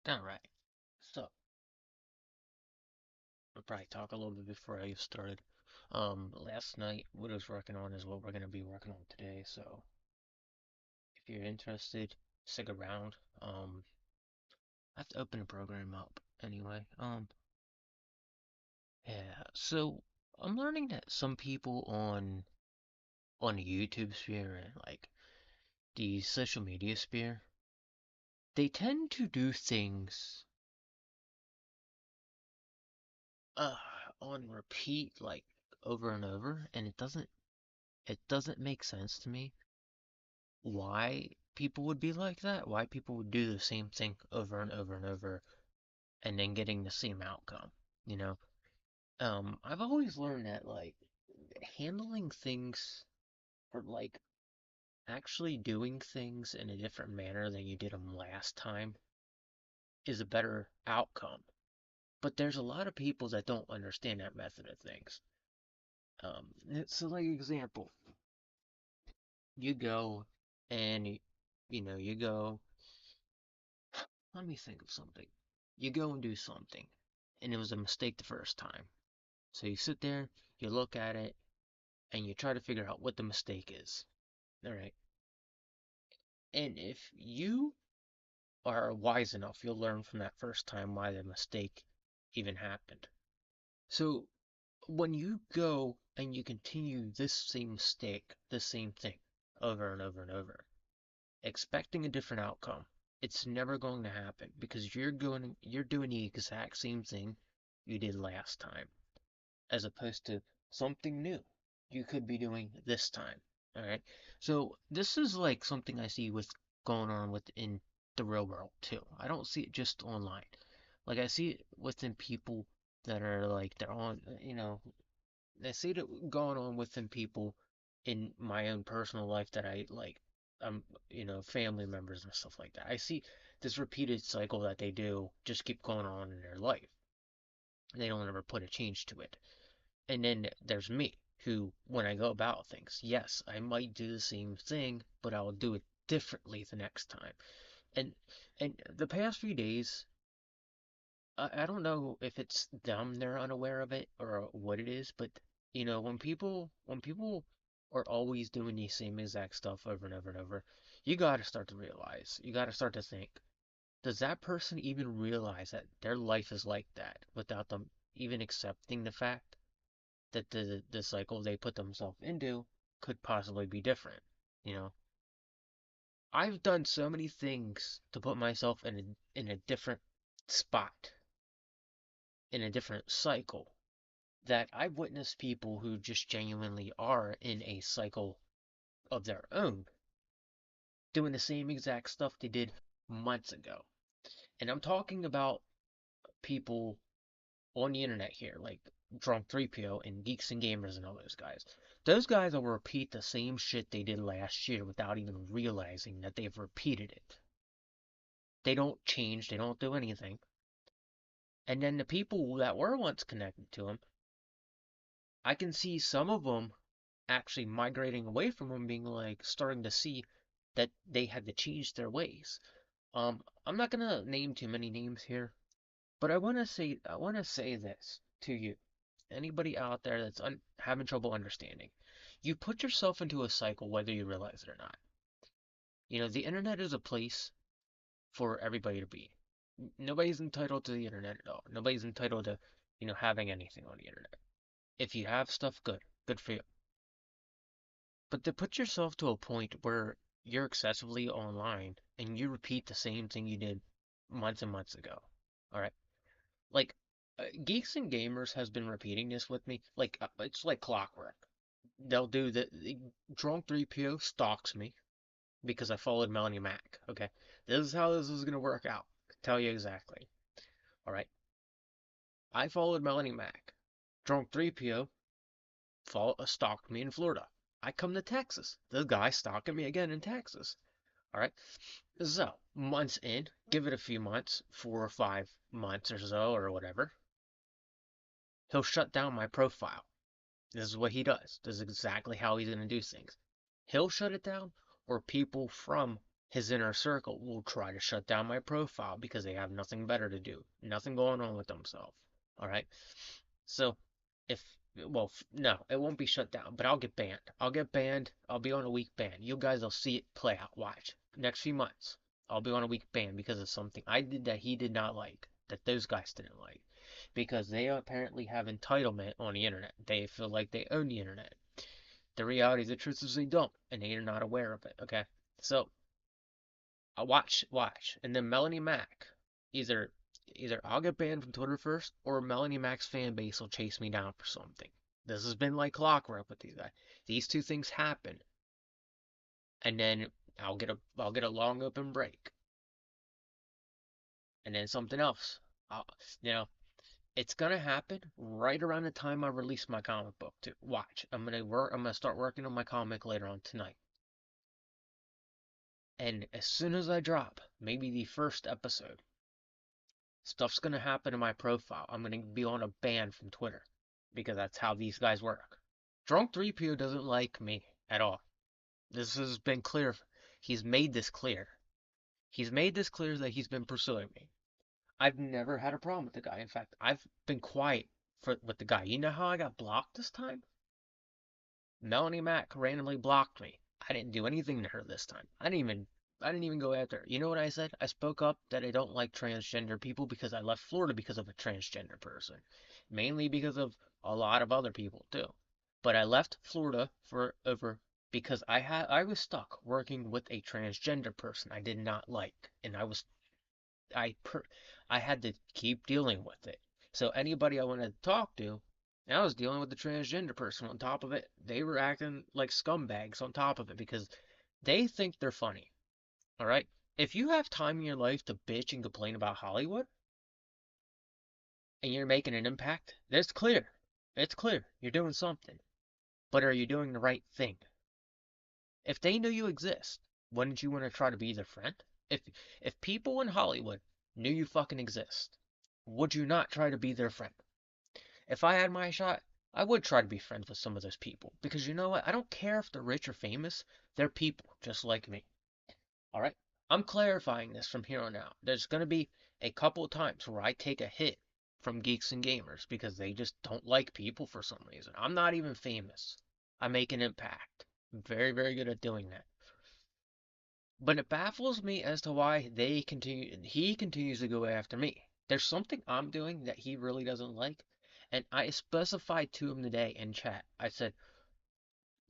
Alright, so I'll probably talk a little bit before I get started. Last night, what I was working on is what we're going to be working on today, so if you're interested, stick around. I have to open the program up anyway. Yeah, so I'm learning that some people on the YouTube sphere and like the social media sphere, they tend to do things uh on repeat like over and over, and it doesn't make sense to me why people would be like that, why people would do the same thing over and over and over and then getting the same outcome, you know? I've always learned that like handling things or like actually doing things in a different manner than you did them last time is a better outcome. But there's a lot of people that don't understand that method of things. So like example, you go and you go let me think of something. You go and do something, and it was a mistake the first time. So you sit there, you look at it, and you try to figure out what the mistake is. All right. And if you are wise enough, you'll learn from that first time why the mistake even happened. So when you go and you continue this same mistake, the same thing, over and over and over, expecting a different outcome, it's never going to happen because you're doing the exact same thing you did last time, as opposed to something new you could be doing this time. All right. So this is like something I see with going on within the real world too. I don't see it just online. Like I see it within people that are like they're on, I see it going on within people in my own personal life that I like, family members and stuff like that. I see this repeated cycle that they do just keep going on in their life. They don't ever put a change to it. And then there's me, who, when I go about things, yes, I might do the same thing, but I'll do it differently the next time. And and the past few days, I don't know if it's them they're unaware of it or what it is, but when people are always doing the same exact stuff over and over and over, you gotta start to realize, you gotta start to think, does that person even realize that their life is like that without them even accepting the fact that the cycle they put themselves into could possibly be different, you know? I've done so many things to put myself in a different spot, in a different cycle, that I've witnessed people who just genuinely are in a cycle of their own, doing the same exact stuff they did months ago. And I'm talking about people on the internet here, like Drunk 3PO and Geeks and Gamers and all those guys. Those guys will repeat the same shit they did last year without even realizing that they've repeated it. They don't change, they don't do anything. And then the people that were once connected to them, I can see some of them actually migrating away from them, being like starting to see that they had to change their ways. I'm not gonna name too many names here, but I want to say this to you. Anybody out there that's having trouble understanding, you put yourself into a cycle whether you realize it or not. The internet is a place for everybody to be. Nobody's entitled to the internet at all. Nobody's entitled to, having anything on the internet. If you have stuff, good. Good for you. But to put yourself to a point where you're excessively online and you repeat the same thing you did months and months ago. All right. Like, Geeks and Gamers has been repeating this with me. Like, it's like clockwork. They'll do the Drunk 3PO stalks me because I followed Melanie Mac. Okay. This is how this is going to work out. Tell you exactly. All right. I followed Melanie Mac. Drunk 3PO stalked me in Florida. I come to Texas. The guy stalking me again in Texas. All right. So, months in, give it a few months, 4 or 5 months or so, or whatever, he'll shut down my profile. This is what he does. This is exactly how he's going to do things. He'll shut it down, or people from his inner circle will try to shut down my profile because they have nothing better to do, nothing going on with themselves. All right. So if well, no, it won't be shut down, but I'll get banned. I'll get banned. I'll be on a week ban. You guys will see it play out. Watch. Next few months, I'll be on a week ban because of something I did that he did not like, that those guys didn't like, because they apparently have entitlement on the internet. They feel like they own the internet. The reality, the truth is they don't, and they are not aware of it. Okay, so watch, and then Melanie Mac, either I'll get banned from Twitter first, or Melanie Mac's fan base will chase me down for something. This has been like clockwork with these guys. These two things happen, and then I'll get a long open break, and then something else. I'll, you know, it's gonna happen right around the time I release my comic book. Too. Watch, I'm gonna start working on my comic later on tonight. And as soon as I drop, maybe the first episode, stuff's gonna happen in my profile. I'm gonna be on a ban from Twitter because that's how these guys work. Drunk 3PO doesn't like me at all. This has been clear. He's made this clear. He's made this clear that he's been pursuing me. I've never had a problem with the guy. In fact, I've been quiet with the guy. You know how I got blocked this time? Melanie Mac randomly blocked me. I didn't do anything to her this time. I didn't even go after her. You know what I said? I spoke up that I don't like transgender people because I left Florida because of a transgender person. Mainly because of a lot of other people too. But I left Florida for over because I was stuck working with a transgender person I did not like, and I per I had to keep dealing with it. So anybody I wanted to talk to, I was dealing with the transgender person on top of it. They were acting like scumbags on top of it because they think they're funny. All right? If you have time in your life to bitch and complain about Hollywood and you're making an impact, that's clear. It's clear. You're doing something. But are you doing the right thing? If they knew you exist, wouldn't you want to try to be their friend? If if people in Hollywood knew you fucking exist, would you not try to be their friend? If I had my shot, I would try to be friends with some of those people because you know what? I don't care if they're rich or famous. They're people just like me. All right? I'm clarifying this from here on out. There's going to be a couple of times where I take a hit from geeks and gamers because they just don't like people for some reason. I'm not even famous. I make an impact. I'm very, very good at doing that. But it baffles me as to why he continues to go after me. There's something I'm doing that he really doesn't like, and I specified to him today in chat. I said,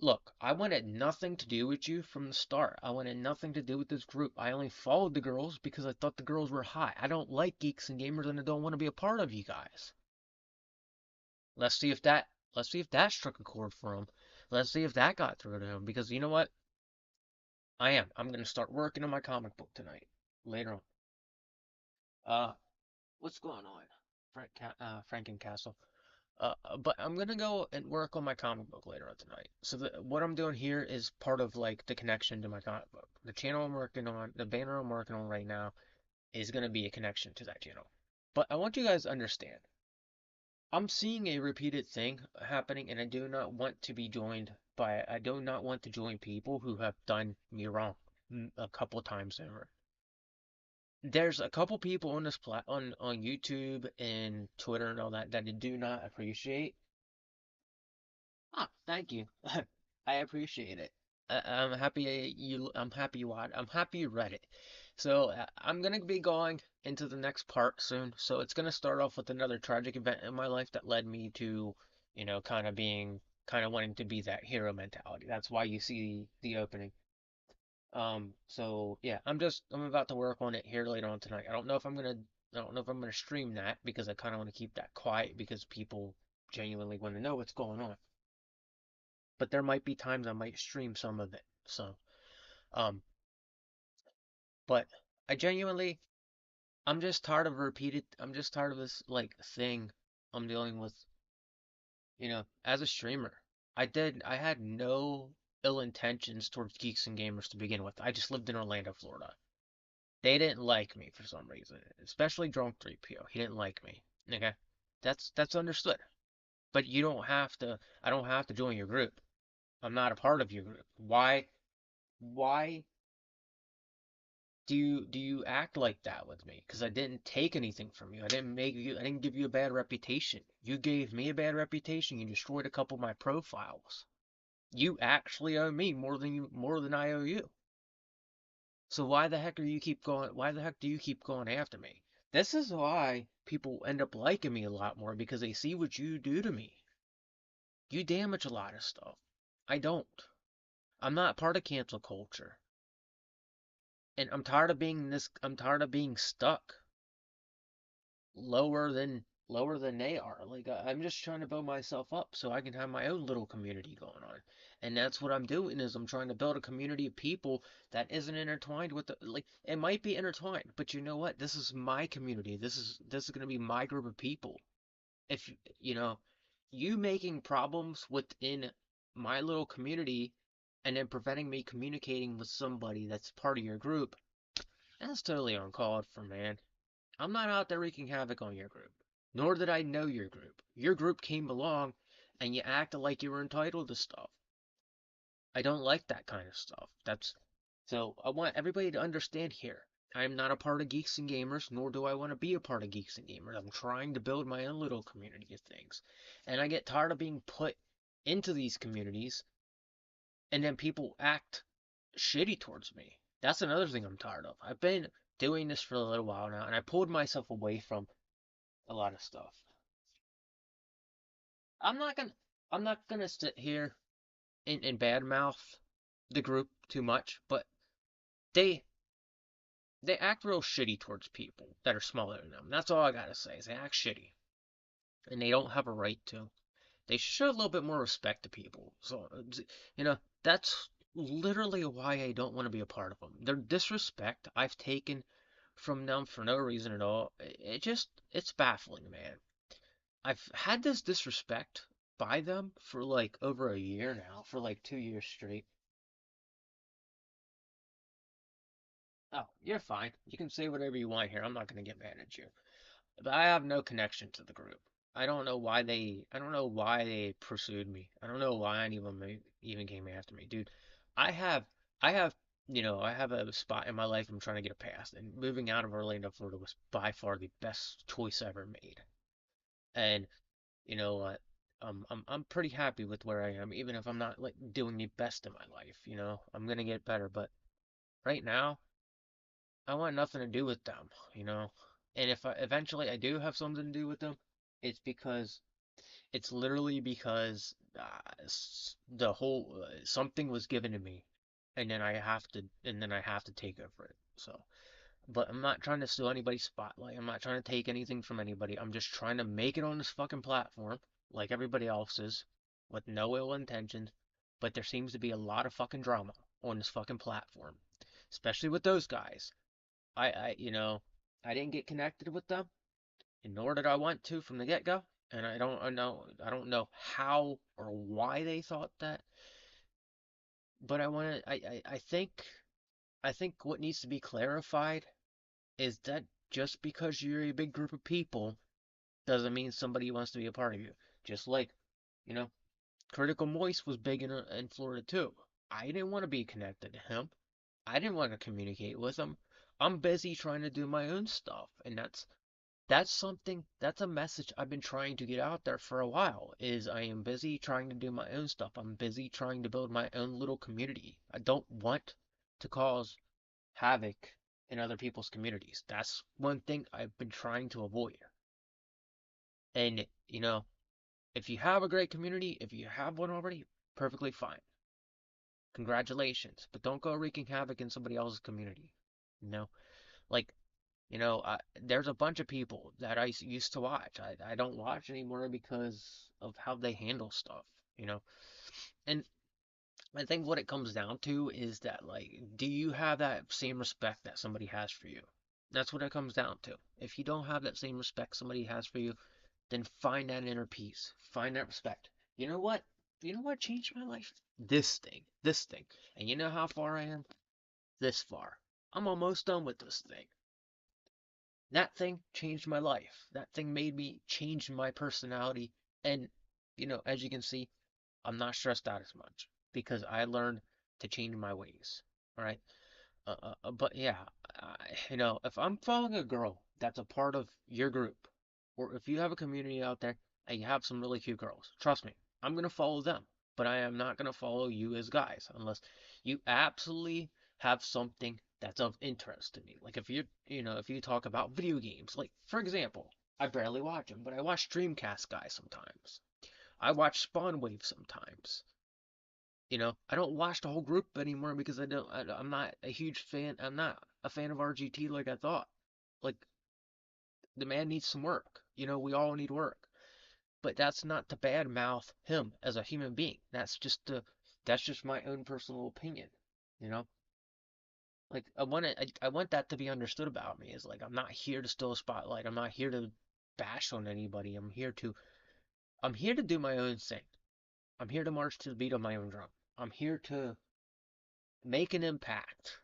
"Look, I wanted nothing to do with you from the start. I wanted nothing to do with this group. I only followed the girls because I thought the girls were hot. I don't like geeks and gamers and I don't want to be a part of you guys." Let's see if that struck a chord for him. Let's see if that got through to him because you know what? I'm gonna start working on my comic book tonight. Later on. Uh, what's going on? Frankencastle. But I'm gonna go and work on my comic book later on tonight. So what I'm doing here is part of like the connection to my comic book. The channel I'm working on, the banner I'm working on right now, is gonna be a connection to that channel. But I want you guys to understand. I'm seeing a repeated thing happening, and I do not want to join people who have done me wrong a couple times over. There's a couple people on on YouTube and Twitter and all that that I do not appreciate. Ah, thank you. I appreciate it. I'm happy I'm happy you read it. So I'm gonna be going into the next part soon. So it's gonna start off with another tragic event in my life that led me to, kind of wanting to be that hero mentality. That's why you see the opening. So yeah, I'm about to work on it here later on tonight. I don't know if I'm gonna stream that because I kind of want to keep that quiet because people genuinely want to know what's going on. But there might be times I might stream some of it. So, um, but I genuinely, I'm just tired of this like thing I'm dealing with, as a streamer. I had no ill intentions towards geeks and gamers to begin with. I just lived in Orlando, Florida. They didn't like me for some reason, especially Drunk 3PO. He didn't like me. Okay, that's understood. But you don't have to. I don't have to join your group. I'm not a part of your group. Why? Why? Do you act like that with me? Because I didn't take anything from you. I didn't give you a bad reputation. You gave me a bad reputation. You destroyed a couple of my profiles. You actually owe me more than I owe you. So why the heck do you keep going after me? This is why people end up liking me a lot more because they see what you do to me. You damage a lot of stuff. I don't. I'm not part of cancel culture. And I'm tired of being stuck lower than they are. Like I'm just trying to build myself up so I can have my own little community going on. And that's what I'm doing is I'm trying to build a community of people that isn't intertwined with the like it might be intertwined, but you know what? This is my community. This is going to be my group of people. If you know, you making problems within my little community and then preventing me communicating with somebody that's part of your group, that's totally uncalled for, man. I'm not out there wreaking havoc on your group. Nor did I know your group. Your group came along and you acted like you were entitled to stuff. I don't like that kind of stuff. So I want everybody to understand here. I'm not a part of Geeks and Gamers, nor do I want to be a part of Geeks and Gamers. I'm trying to build my own little community of things. And I get tired of being put into these communities and then people act shitty towards me. That's another thing I'm tired of. I've been doing this for a little while now, and I pulled myself away from a lot of stuff. I'm not gonna I'm not gonna sit here and badmouth the group too much, but they they act real shitty towards people that are smaller than them. That's all I gotta say. Is they act shitty, and they don't have a right to. They should show a little bit more respect to people. So that's literally why I don't want to be a part of them. Their disrespect I've taken from them for no reason at all. It's baffling, man. I've had this disrespect by them for like over a year now, for like 2 years straight. Oh, you're fine. You can say whatever you want here. I'm not gonna get mad at you. But I have no connection to the group. I don't know why they pursued me. I don't know why any of them even came after me. Dude, I have, I have, I have a spot in my life I'm trying to get past, and moving out of Orlando, Florida was by far the best choice I ever made. And you know what? I'm pretty happy with where I am, even if I'm not like doing the best in my life. I'm gonna get better, but right now, I want nothing to do with them. And if eventually I do have something to do with them, it's because it's literally because the whole something was given to me, and then I have to take over it. So, but I'm not trying to steal anybody's spotlight. I'm not trying to take anything from anybody. I'm just trying to make it on this fucking platform, like everybody else is, with no ill intentions. But there seems to be a lot of fucking drama on this fucking platform, especially with those guys. I didn't get connected with them, and nor did I want to from the get-go. And I don't know how or why they thought that, but I think what needs to be clarified is that just because you're a big group of people doesn't mean somebody wants to be a part of you. Just like, you know, Critical Moist was big in Florida too. I didn't want to be connected to him. I didn't want to communicate with him. I'm busy trying to do my own stuff, and that's a message I've been trying to get out there for a while, is I am busy trying to do my own stuff. I'm busy trying to build my own little community. I don't want to cause havoc in other people's communities. That's one thing I've been trying to avoid. And, if you have a great community, if you have one already, perfectly fine. Congratulations. But don't go wreaking havoc in somebody else's community. You know, like, there's a bunch of people that used to watch. I don't watch anymore because of how they handle stuff, you know? And I think what it comes down to is that, like, do you have that same respect that somebody has for you? That's what it comes down to. If you don't have that same respect somebody has for you, then find that inner peace. Find that respect. You know what? You know what changed my life? This thing. This thing. And you know how far I am? This far. I'm almost done with this thing. That thing changed my life. That thing made me change my personality. And, as you can see, I'm not stressed out as much because I learned to change my ways. All right. But yeah, if I'm following a girl that's a part of your group, or if you have a community out there and you have some really cute girls, trust me, I'm gonna follow them. But I am not gonna follow you as guys unless you absolutely have something that's of interest to me. Like if you talk about video games, like for example, I barely watch them, but I watch Dreamcast guys sometimes. I watch Spawn Wave sometimes. I don't watch the whole group anymore because I'm not a huge fan. I'm not a fan of RGT like I thought. Like the man needs some work. We all need work. But that's not to badmouth him as a human being. That's just my own personal opinion. You know? Like I want that to be understood about me is like I'm not here to steal a spotlight. I'm not here to bash on anybody. I'm here to do my own thing. I'm here to march to the beat of my own drum. I'm here to make an impact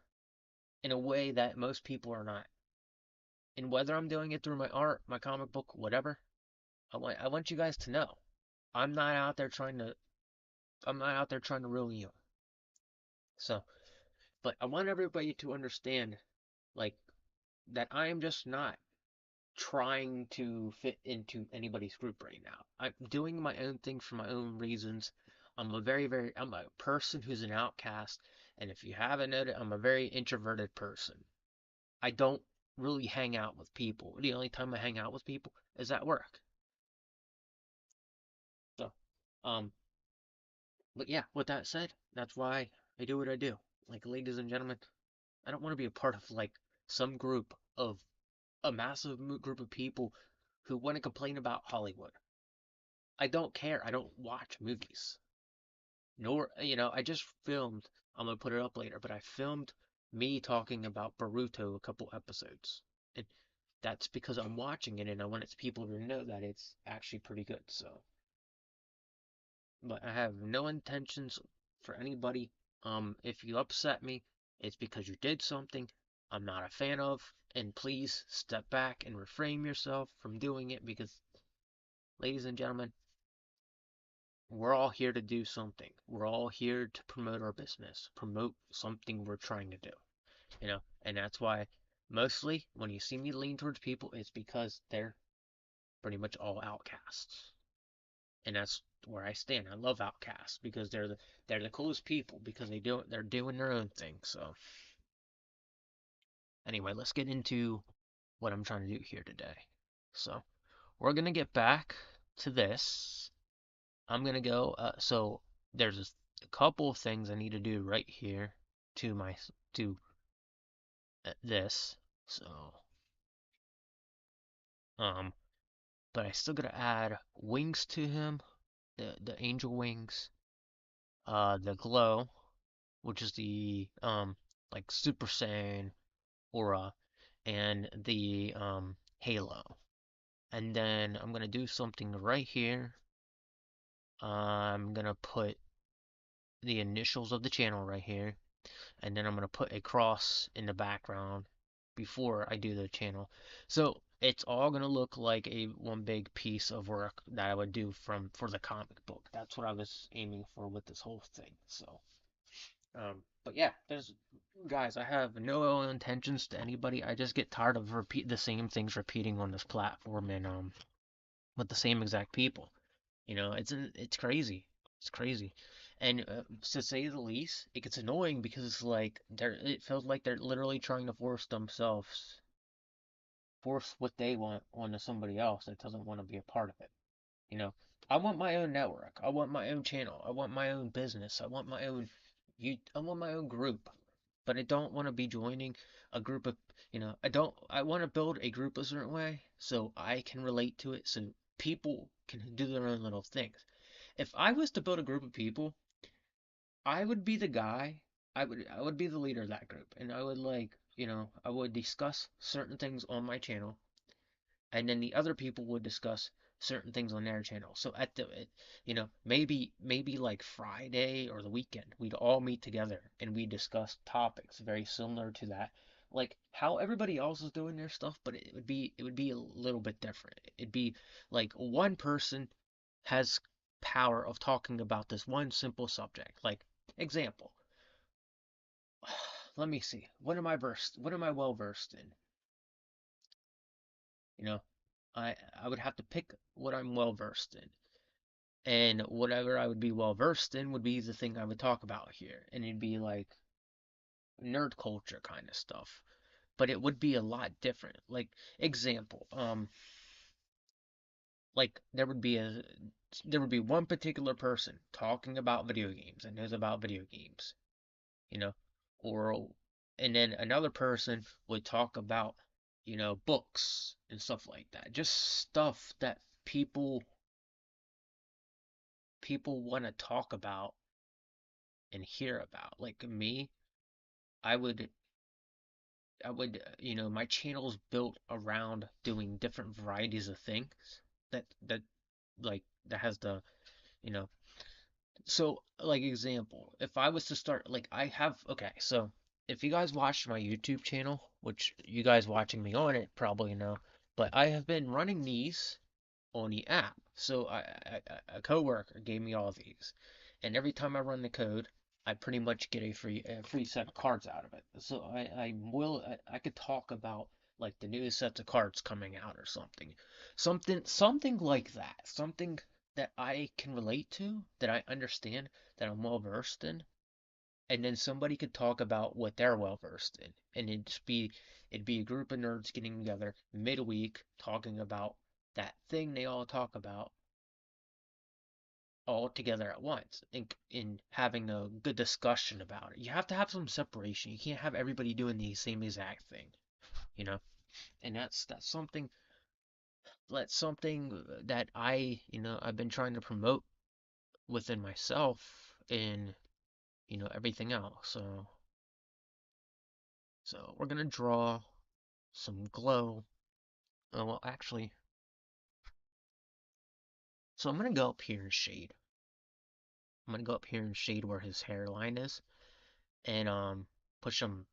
in a way that most people are not. And whether I'm doing it through my art, my comic book, whatever, I want you guys to know. I'm not out there trying to I'm not out there trying to ruin you. So, but I want everybody to understand like that I am just not trying to fit into anybody's group right now. I'm doing my own thing for my own reasons. I'm a person who's an outcast, and if you haven't noted, I'm a very introverted person. I don't really hang out with people. The only time I hang out with people is at work. So, um, but yeah, with that said, that's why I do what I do. Like, ladies and gentlemen, I don't want to be a part of like some group of a massive group of people who want to complain about Hollywood. I don't care. I don't watch movies. Nor, I just filmed, I'm gonna put it up later, but I filmed me talking about Boruto a couple episodes. And that's because I'm watching it and I want people to know that it's actually pretty good. So, but I have no intentions for anybody. If you upset me, it's because you did something I'm not a fan of, and please step back and refrain yourself from doing it because, ladies and gentlemen, we're all here to do something. We're all here to promote our business, promote something we're trying to do. And that's why mostly when you see me lean towards people, it's because they're pretty much all outcasts. And that's where I stand. I love outcasts because they're the coolest people because they're doing their own thing. So anyway, let's get into what I'm trying to do here today. So we're gonna get back to this. I'm gonna go. So there's a couple of things I need to do right here to this. So um, but I still gotta add wings to him, the angel wings, the glow, which is the like Super Saiyan aura, and the halo. And then I'm gonna do something right here. I'm gonna put the initials of the channel right here, and then I'm gonna put a cross in the background before I do the channel. So it's all gonna look like a one big piece of work that I would do for the comic book. That's what I was aiming for with this whole thing. So, but yeah, there's guys. I have no ill intentions to anybody. I just get tired of repeat the same things repeating on this platform and with the same exact people. It's crazy. It's crazy. And to say the least, it gets annoying because it's like it feels like they're literally trying to force what they want onto somebody else that doesn't want to be a part of it. You know, I want my own network. I want my own channel. I want my own business. I want my own group. But I don't want to be joining a group of, I want to build a group a certain way so I can relate to it so people can do their own little things. If I was to build a group of people, I would be the guy. I would be the leader of that group, and I would I would discuss certain things on my channel, and then the other people would discuss certain things on their channel. So maybe like Friday or the weekend, we'd all meet together and we discuss topics very similar to that, like how everybody else is doing their stuff, but it would be a little bit different. It'd be like one person has power of talking about this one simple subject. Like example, let me see. What am I well versed in? You know, I would have to pick what I'm well versed in. And whatever I would be well versed in would be the thing I would talk about here. And it'd be like nerd culture kind of stuff. But it would be a lot different. Like example, like there would be one particular person talking about video games and knows about video games, you know, or and then another person would talk about, books and stuff like that. Just stuff that people want to talk about and hear about. Like me, I would my channel's built around doing different varieties of things that that has the, you know, so like example, if I was to start like I have okay, so if you guys watched my YouTube channel, which you guys watching me on it probably know, but I have been running these on the app. So a coworker gave me all these, and every time I run the code, I pretty much get a free set of cards out of it. So I could talk about like the new sets of cards coming out or something like that, something that I can relate to, that I understand, that I'm well versed in, and then somebody could talk about what they're well versed in, and it'd be a group of nerds getting together midweek talking about that thing they all talk about all together at once, and having a good discussion about it. You have to have some separation. You can't have everybody doing the same exact thing, you know? And that's something that I've been trying to promote within myself and everything else. So we're gonna draw some glow. Well, actually, so I'm gonna go up here and shade. I'm gonna go up here and shade where his hairline is, and put some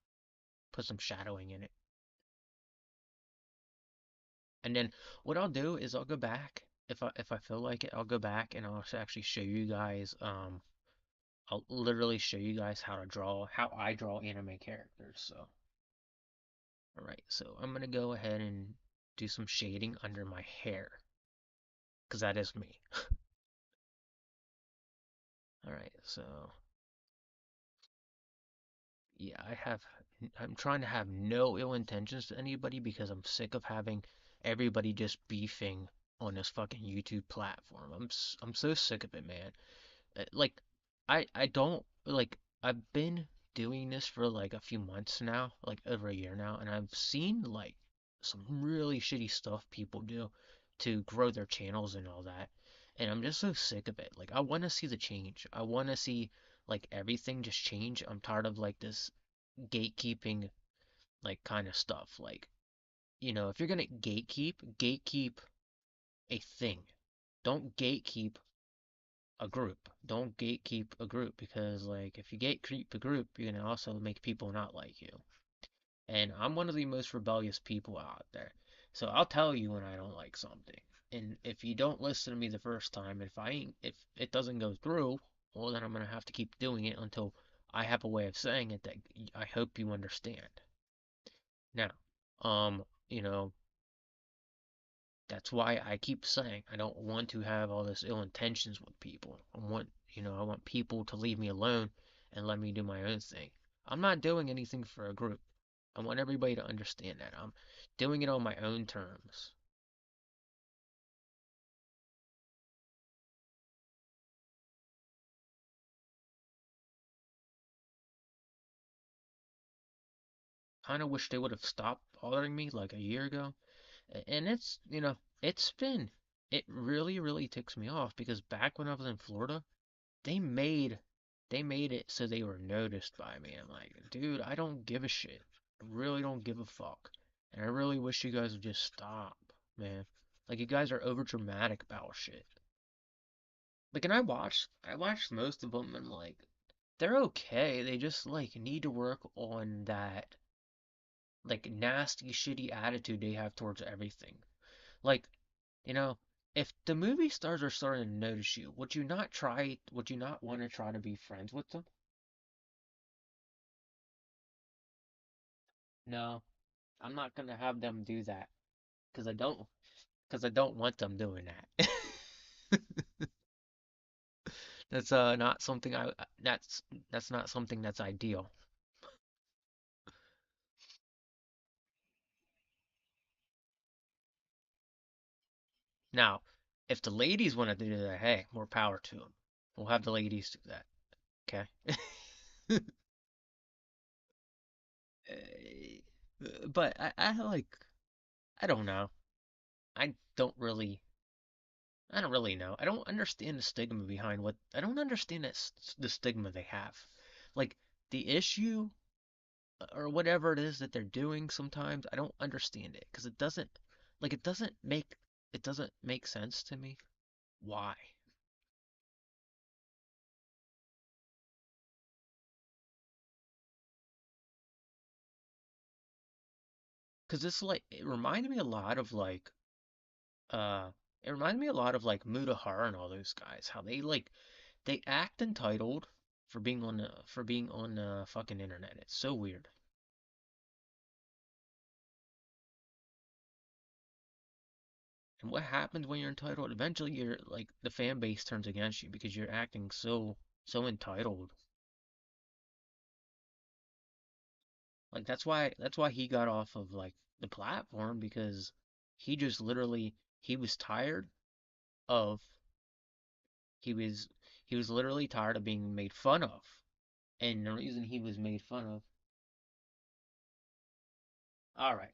put some shadowing in it. And then what I'll do is I'll go back if I feel like it. I'll go back and I'll actually show you guys. I'll literally show you guys how I draw anime characters. So, all right. So I'm gonna go ahead and do some shading under my hair, because that is me. All right. So yeah, I'm trying to have no ill intentions to anybody because I'm sick of having everybody just beefing on this fucking YouTube platform. I'm so sick of it, man. Like I don't like I've been doing this for like a few months now, like over a year now, and I've seen like some really shitty stuff people do to grow their channels and all that. And I'm just so sick of it. Like I want to see the change. I want to see like everything just change. I'm tired of like this gatekeeping like kind of stuff. Like, if you're gonna gatekeep a thing. Don't gatekeep a group. Don't gatekeep a group, because like if you gatekeep a group, you're gonna also make people not like you. And I'm one of the most rebellious people out there. So I'll tell you when I don't like something. And if you don't listen to me the first time, if it doesn't go through, well then I'm gonna have to keep doing it until I have a way of saying it that I hope you understand. Now, you know, that's why I keep saying I don't want to have all this ill intentions with people. I want people to leave me alone and let me do my own thing. I'm not doing anything for a group. I want everybody to understand that. I'm doing it on my own terms. Kind of wish they would have stopped bothering me like a year ago. And it really, really ticks me off because back when I was in Florida, they made they made it so they were noticed by me. I'm like, dude, I don't give a shit. I really don't give a fuck. And I really wish you guys would just stop, man. Like you guys are over dramatic about shit. Like, and I watched most of them, and like they're okay. They just like need to work on that like nasty shitty attitude they have towards everything. Like, you know, if the movie stars are starting to notice you, would you not want to try to be friends with them? No, I'm not gonna have them do that because I don't want them doing that. That's not something that's not something that's ideal. Now, if the ladies want to do that, hey, more power to them. We'll have the ladies do that. Okay. But I like I don't know. I don't really I don't really know. I don't understand the stigma behind what I don't understand the stigma they have. Like the issue or whatever it is that they're doing sometimes, I don't understand it because it doesn't make sense to me. Why? Because it's like it reminded me a lot of uh it reminded me a lot of like Mutahar and all those guys. How they act entitled for being on the fucking internet. It's so weird. And what happens when you're entitled? Eventually, you're like the fan base turns against you because you're acting so entitled. Like that's why he got off of like the platform because he just literally he was tired of he was he was literally tired of being made fun of. And the reason he was made fun of. All right,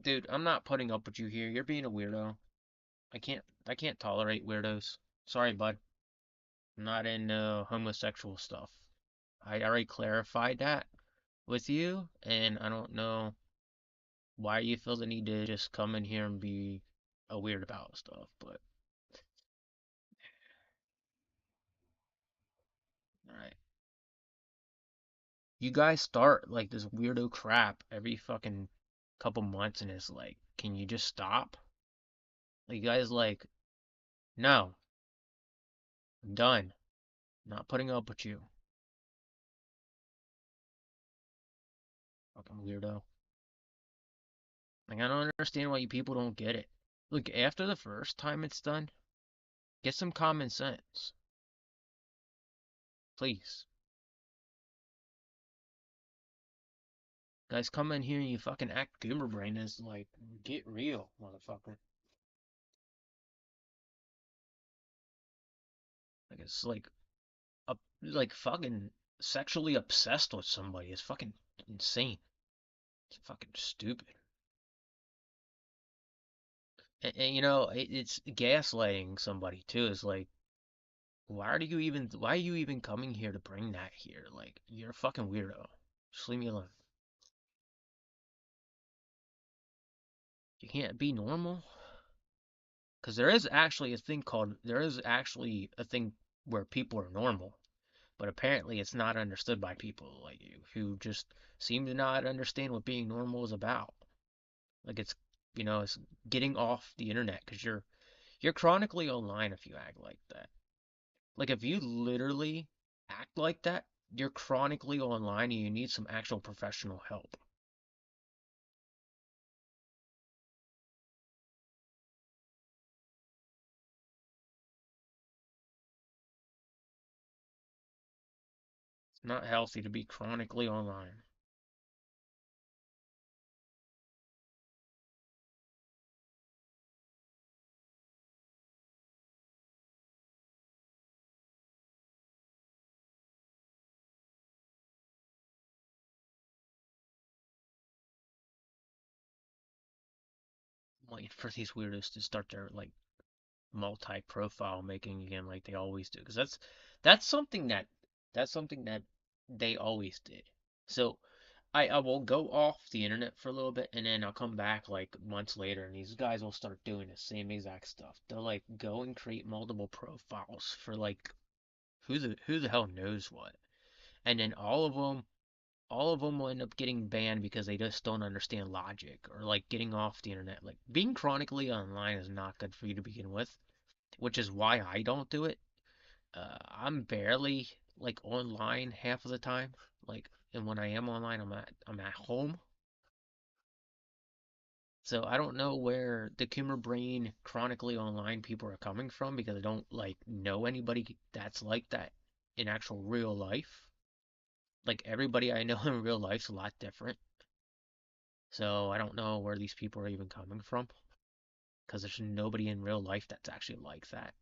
dude, I'm not putting up with you here. You're being a weirdo. I can't tolerate weirdos. Sorry, bud. I'm not in homosexual stuff. I already clarified that with you, and I don't know why you feel the need to just come in here and be a weird about stuff, but alright. You guys start like this weirdo crap every fucking couple months and it's like, can you just stop? Like, you guys like, no, I'm done. Not putting up with you. Fucking weirdo. Like, I don't understand why you people don't get it. Look, after the first time it's done, get some common sense. Please. Guys come in here and you fucking act goober brain is like, get real, motherfucker. Like, it's like fucking sexually obsessed with somebody. It's fucking insane. It's fucking stupid. And you know, it's gaslighting somebody too. It's like, why are you even coming here to bring that here? Like, you're a fucking weirdo. Just leave me alone. You can't be normal. Because there is actually a thing where people are normal. But apparently it's not understood by people like you who just seem to not understand what being normal is about. Like it's getting off the internet because you're chronically online if you act like that. Like if you literally act like that, you're chronically online and you need some actual professional help. It's not healthy to be chronically online. I'm waiting for these weirdos to start their like multi-profile making again like they always do because that's something that that's something that they always did. So I will go off the internet for a little bit and then I'll come back like months later and these guys will start doing the same exact stuff. They'll like go and create multiple profiles for like who the hell knows what. And then all of them will end up getting banned because they just don't understand logic or like getting off the internet. Like being chronically online is not good for you to begin with, which is why I don't do it. I'm barely like online half of the time. Like, and when I am online, I'm at home. So I don't know where the Coomer Brain chronically online people are coming from because I don't like know anybody that's like that in actual real life. Like everybody I know in real life's a lot different. So I don't know where these people are even coming from because there's nobody in real life that's actually like that.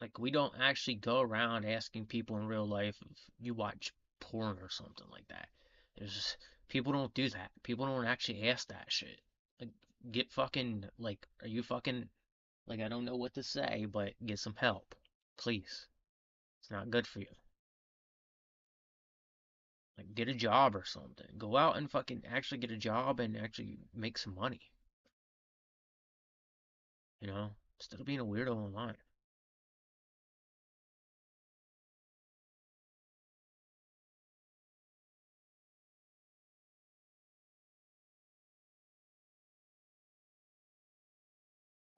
Like we don't actually go around asking people in real life if you watch porn or something like that. There's just people don't do that. People don't actually ask that shit. Like get fucking like are you fucking like I don't know what to say, but get some help. Please. It's not good for you. Like get a job or something. Go out and fucking actually get a job and actually make some money, you know? Instead of being a weirdo online.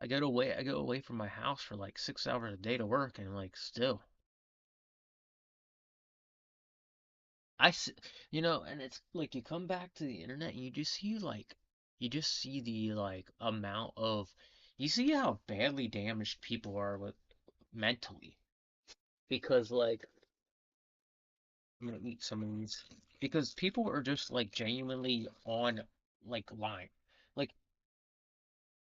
I go away from my house for like 6 hours a day to work and like still I, s- and it's like you come back to the internet and you just see the like amount of, you see how badly damaged people are with mentally. Because like, I'm gonna eat some of these. Because people are just like genuinely on like line. Like,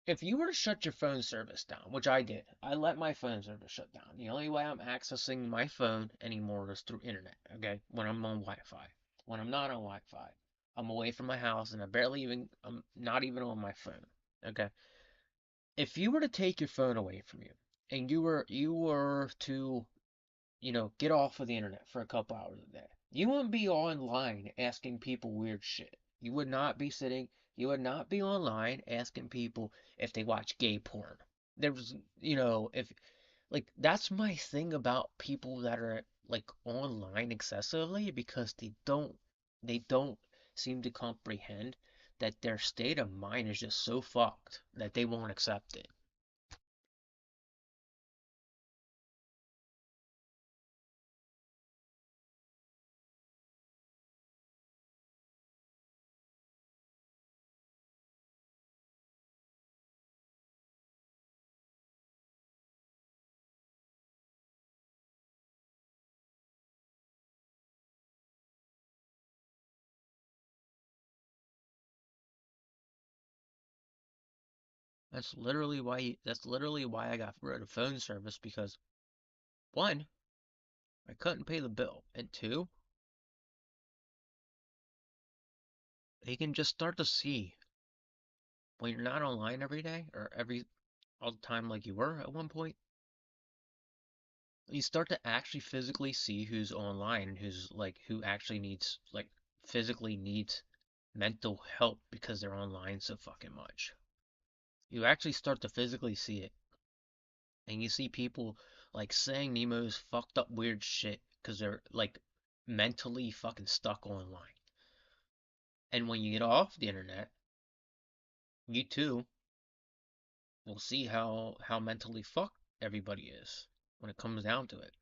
if you were to shut your phone service down, which I did, I let my phone service shut down. The only way I'm accessing my phone anymore is through internet, okay? When I'm on Wi-Fi. When I'm not on Wi-Fi, I'm away from my house and I'm not even on my phone, okay? If you were to take your phone away from you and you were to, get off of the internet for a couple hours a day, you wouldn't be online asking people weird shit. You would not be online asking people if they watch gay porn. There's, if like that's my thing about people that are like online excessively because they don't seem to comprehend that their state of mind is just so fucked that they won't accept it. That's literally why I got rid of phone service because one, I couldn't pay the bill, and two, you can just start to see when you're not online every day or all the time like you were at one point, you start to actually physically see who's online and who actually physically needs mental help because they're online so fucking much. You actually start to physically see it, and you see people like saying Nemo's fucked up weird shit because they're like mentally fucking stuck online. And when you get off the internet, you too will see how mentally fucked everybody is when it comes down to it.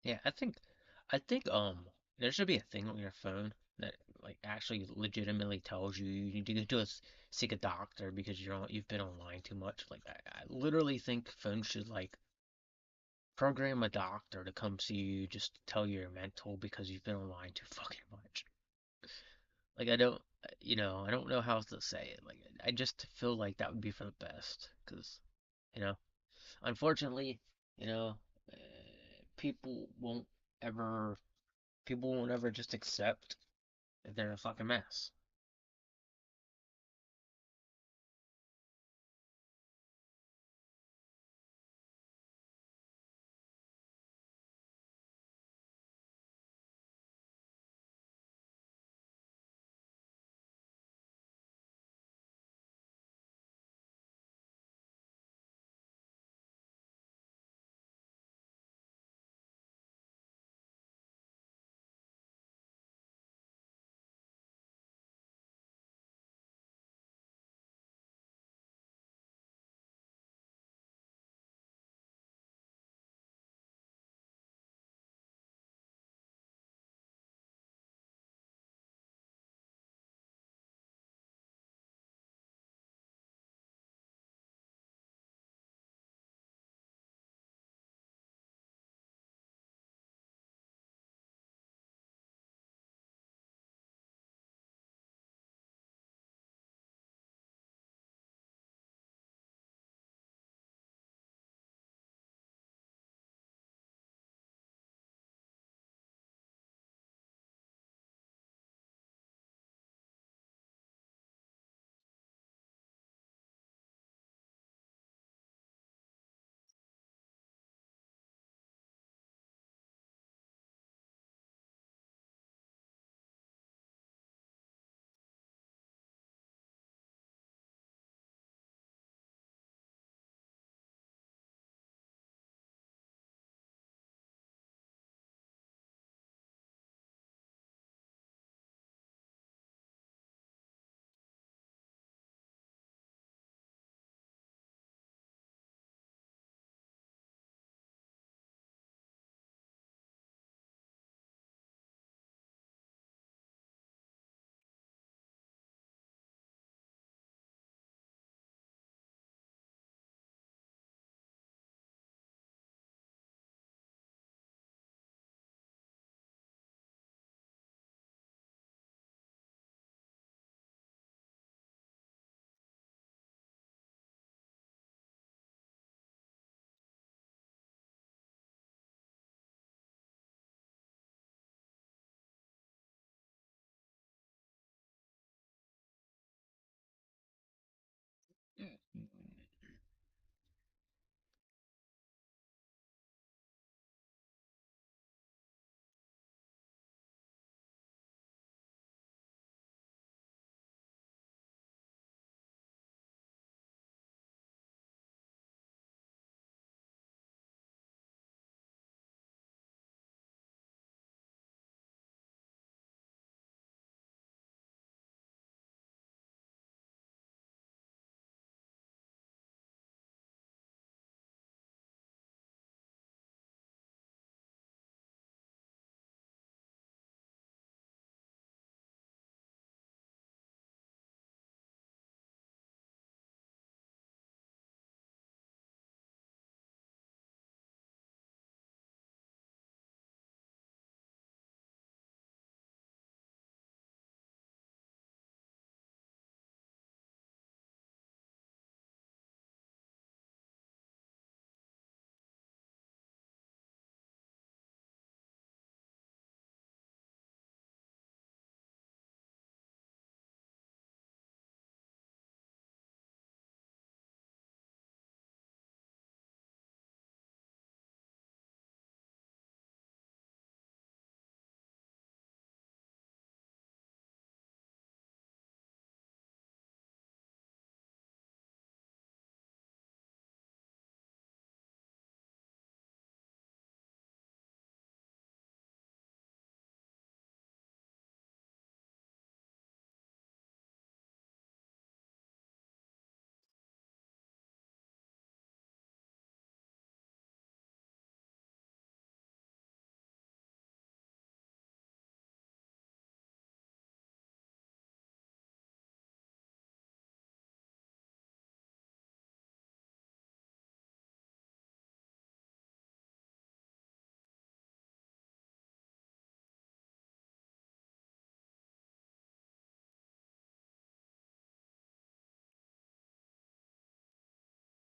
Yeah, I think there should be a thing on your phone that like actually legitimately tells you you need to go to seek a doctor because you've been online too much. Like I literally think phones should like program a doctor to come see you just to tell you you're mental because you've been online too fucking much. Like I don't, I don't know how else to say it. Like I just feel like that would be for the best because, you know, unfortunately, you know, uh, people won't ever, people won't ever just accept that they're a fucking mess.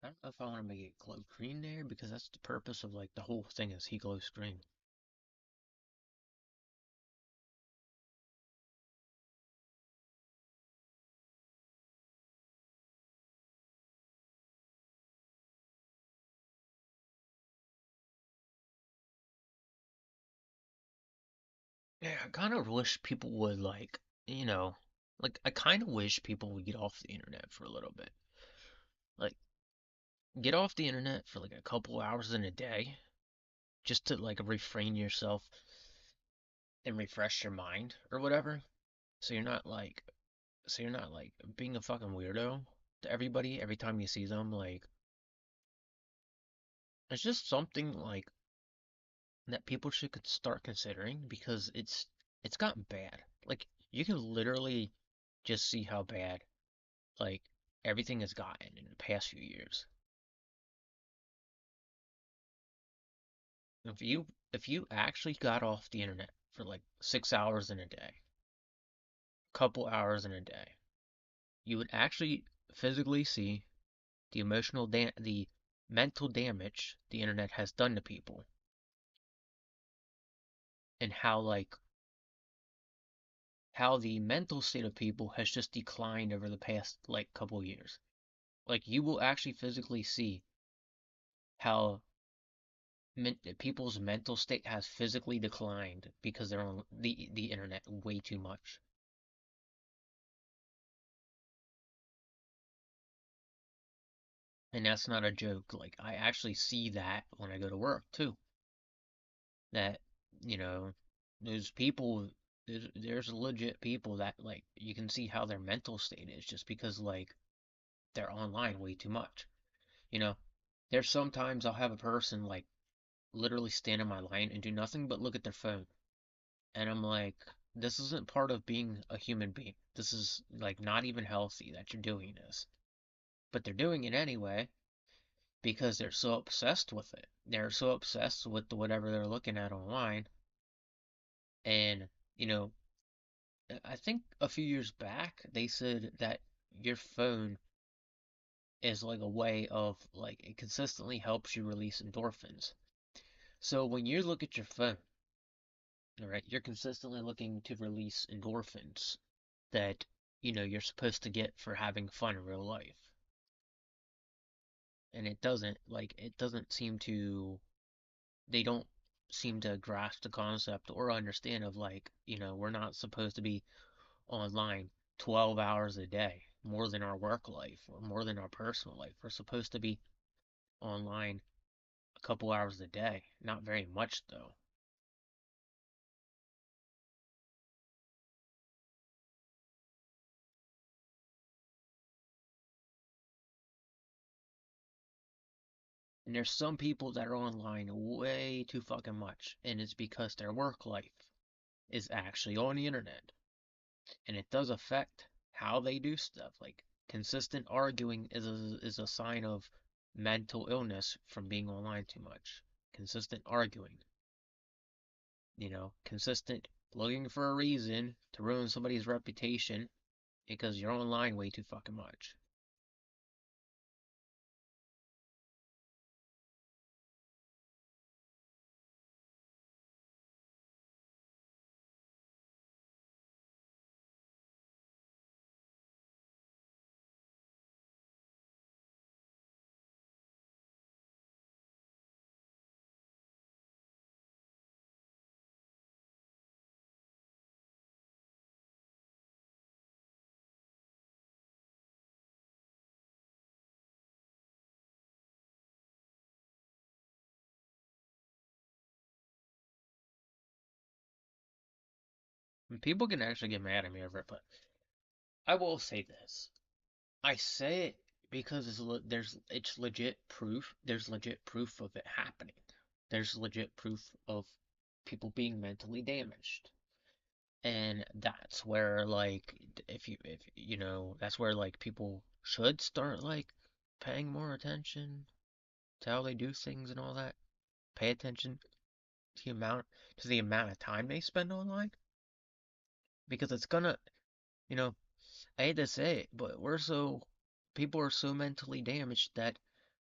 I don't know if I want to make it glow green there because that's the purpose of like the whole thing is he glows green. Yeah, I kind of wish people would you know, I kind of wish people would get off the internet for a little bit. Like, get off the internet for like a couple hours in a day just to like refrain yourself and refresh your mind or whatever. So you're not like, so you're not like being a fucking weirdo to everybody every time you see them. Like, it's just something like that people should start considering because it's gotten bad. Like, you can literally just see how bad like everything has gotten in the past few years. If you actually got off the internet for like 6 hours in a day, couple hours in a day, you would actually physically see the mental damage the internet has done to people and how the mental state of people has just declined over the past like couple years. Like you will actually physically see how people's mental state has physically declined because they're on the internet way too much. And that's not a joke. Like I actually see that when I go to work too. That you know, there's people, there's legit people that like you can see how their mental state is just because like they're online way too much. You know, there's sometimes I'll have a person like literally stand in my line and do nothing but look at their phone. And I'm like, this isn't part of being a human being. This is like not even healthy that you're doing this. But they're doing it anyway because they're so obsessed with it. They're so obsessed with whatever they're looking at online. And, you know, I think a few years back they said that your phone is like a way of like it consistently helps you release endorphins. So when you look at your phone, all right, you're consistently looking to release endorphins that you're supposed to get for having fun in real life, and it doesn't seem to they don't seem to grasp the concept or understand of we're not supposed to be online 12 hours a day more than our work life or more than our personal life. We're supposed to be online a couple hours a day, not very much though. And there's some people that are online way too fucking much, and it's because their work life is actually on the internet. And it does affect how they do stuff. Like consistent arguing is a sign of mental illness from being online too much. Consistent arguing, consistent looking for a reason to ruin somebody's reputation because you're online way too fucking much. And people can actually get mad at me over it, but I will say this. I say it because it's legit proof. There's legit proof of it happening. There's legit proof of people being mentally damaged. And that's where if that's where like people should start like paying more attention to how they do things and all that. Pay attention to the amount of time they spend online because it's gonna, you know, I hate to say it, but people are so mentally damaged that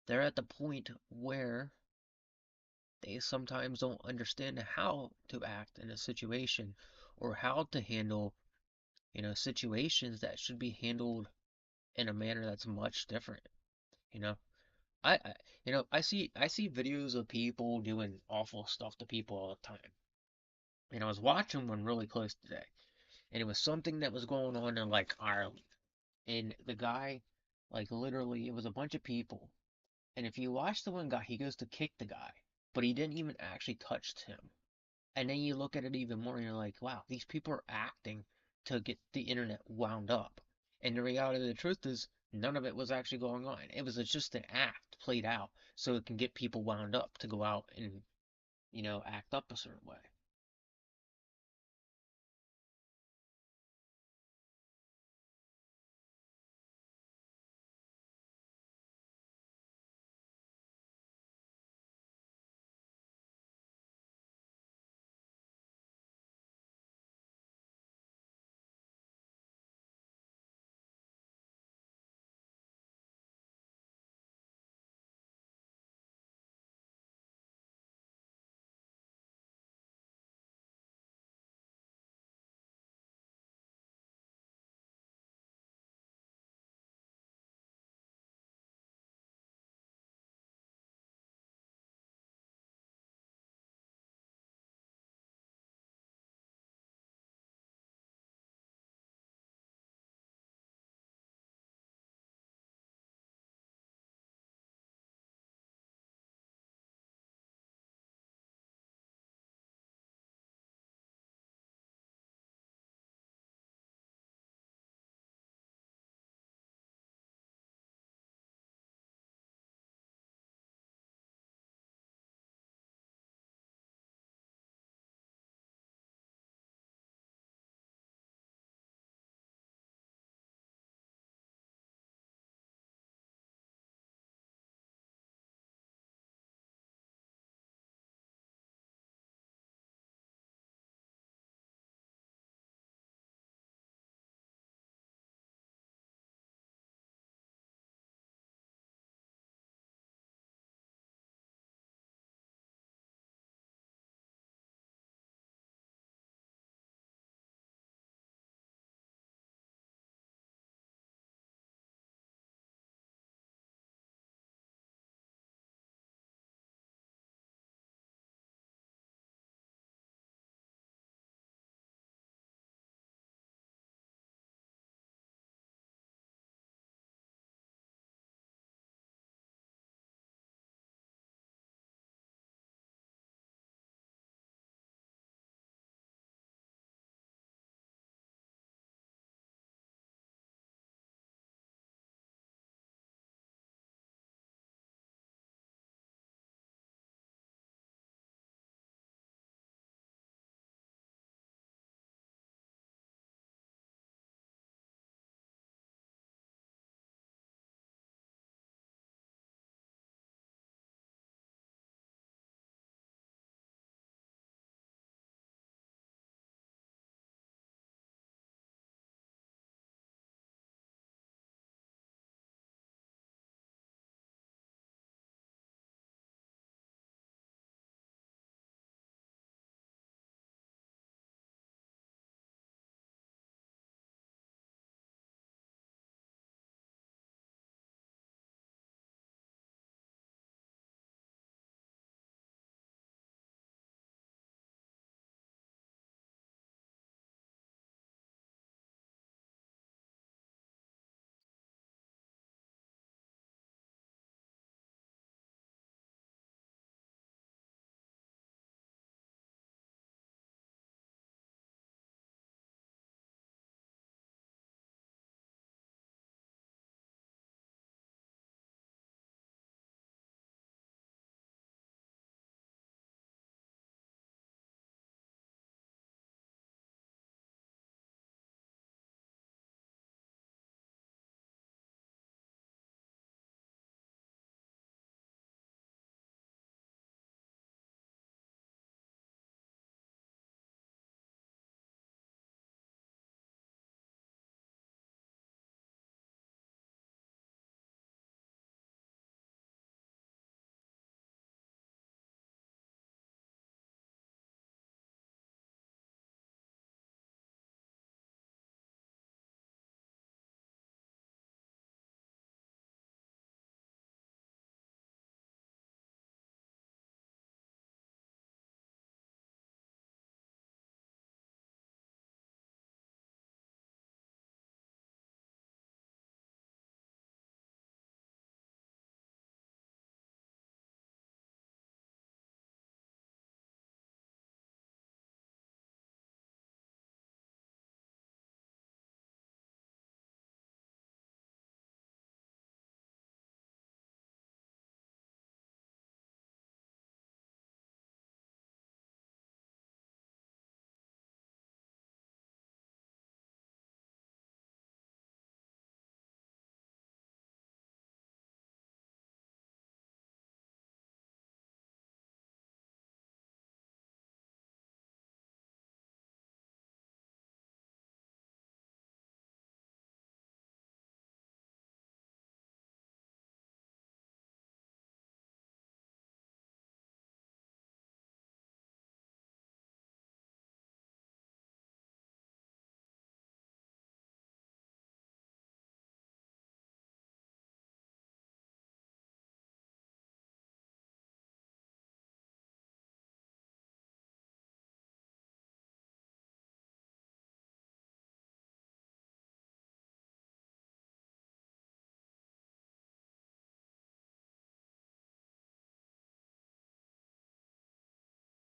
they're at the point where they sometimes don't understand how to act in a situation or how to handle, situations that should be handled in a manner that's much different. You know, I I see videos of people doing awful stuff to people all the time. And I was watching one really close today, and it was something that was going on in like Ireland. And the guy, like literally, it was a bunch of people. And if you watch the one guy, he goes to kick the guy, but he didn't even actually touch him. And then you look at it even more and you're like, wow, these people are acting to get the internet wound up. And the reality of the truth is, none of it was actually going on. It was just an act played out so it can get people wound up to go out and, act up a certain way.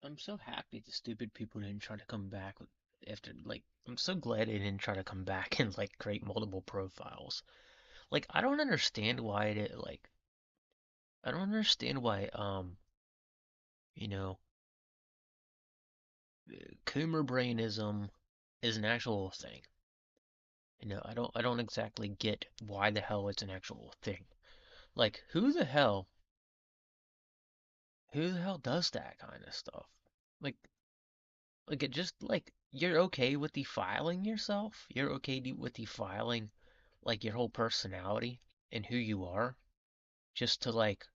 I'm so happy the stupid people didn't try to come back after, like, I'm so glad they didn't try to come back and, like, create multiple profiles. Like, I don't understand why it, like, I don't understand why, you know, Coomer brainism is an actual thing. I don't exactly get why the hell it's an actual thing. Like, who the hell does that kind of stuff? Like, like it just like you're okay with defiling yourself. You're okay with defiling like your whole personality and who you are just to like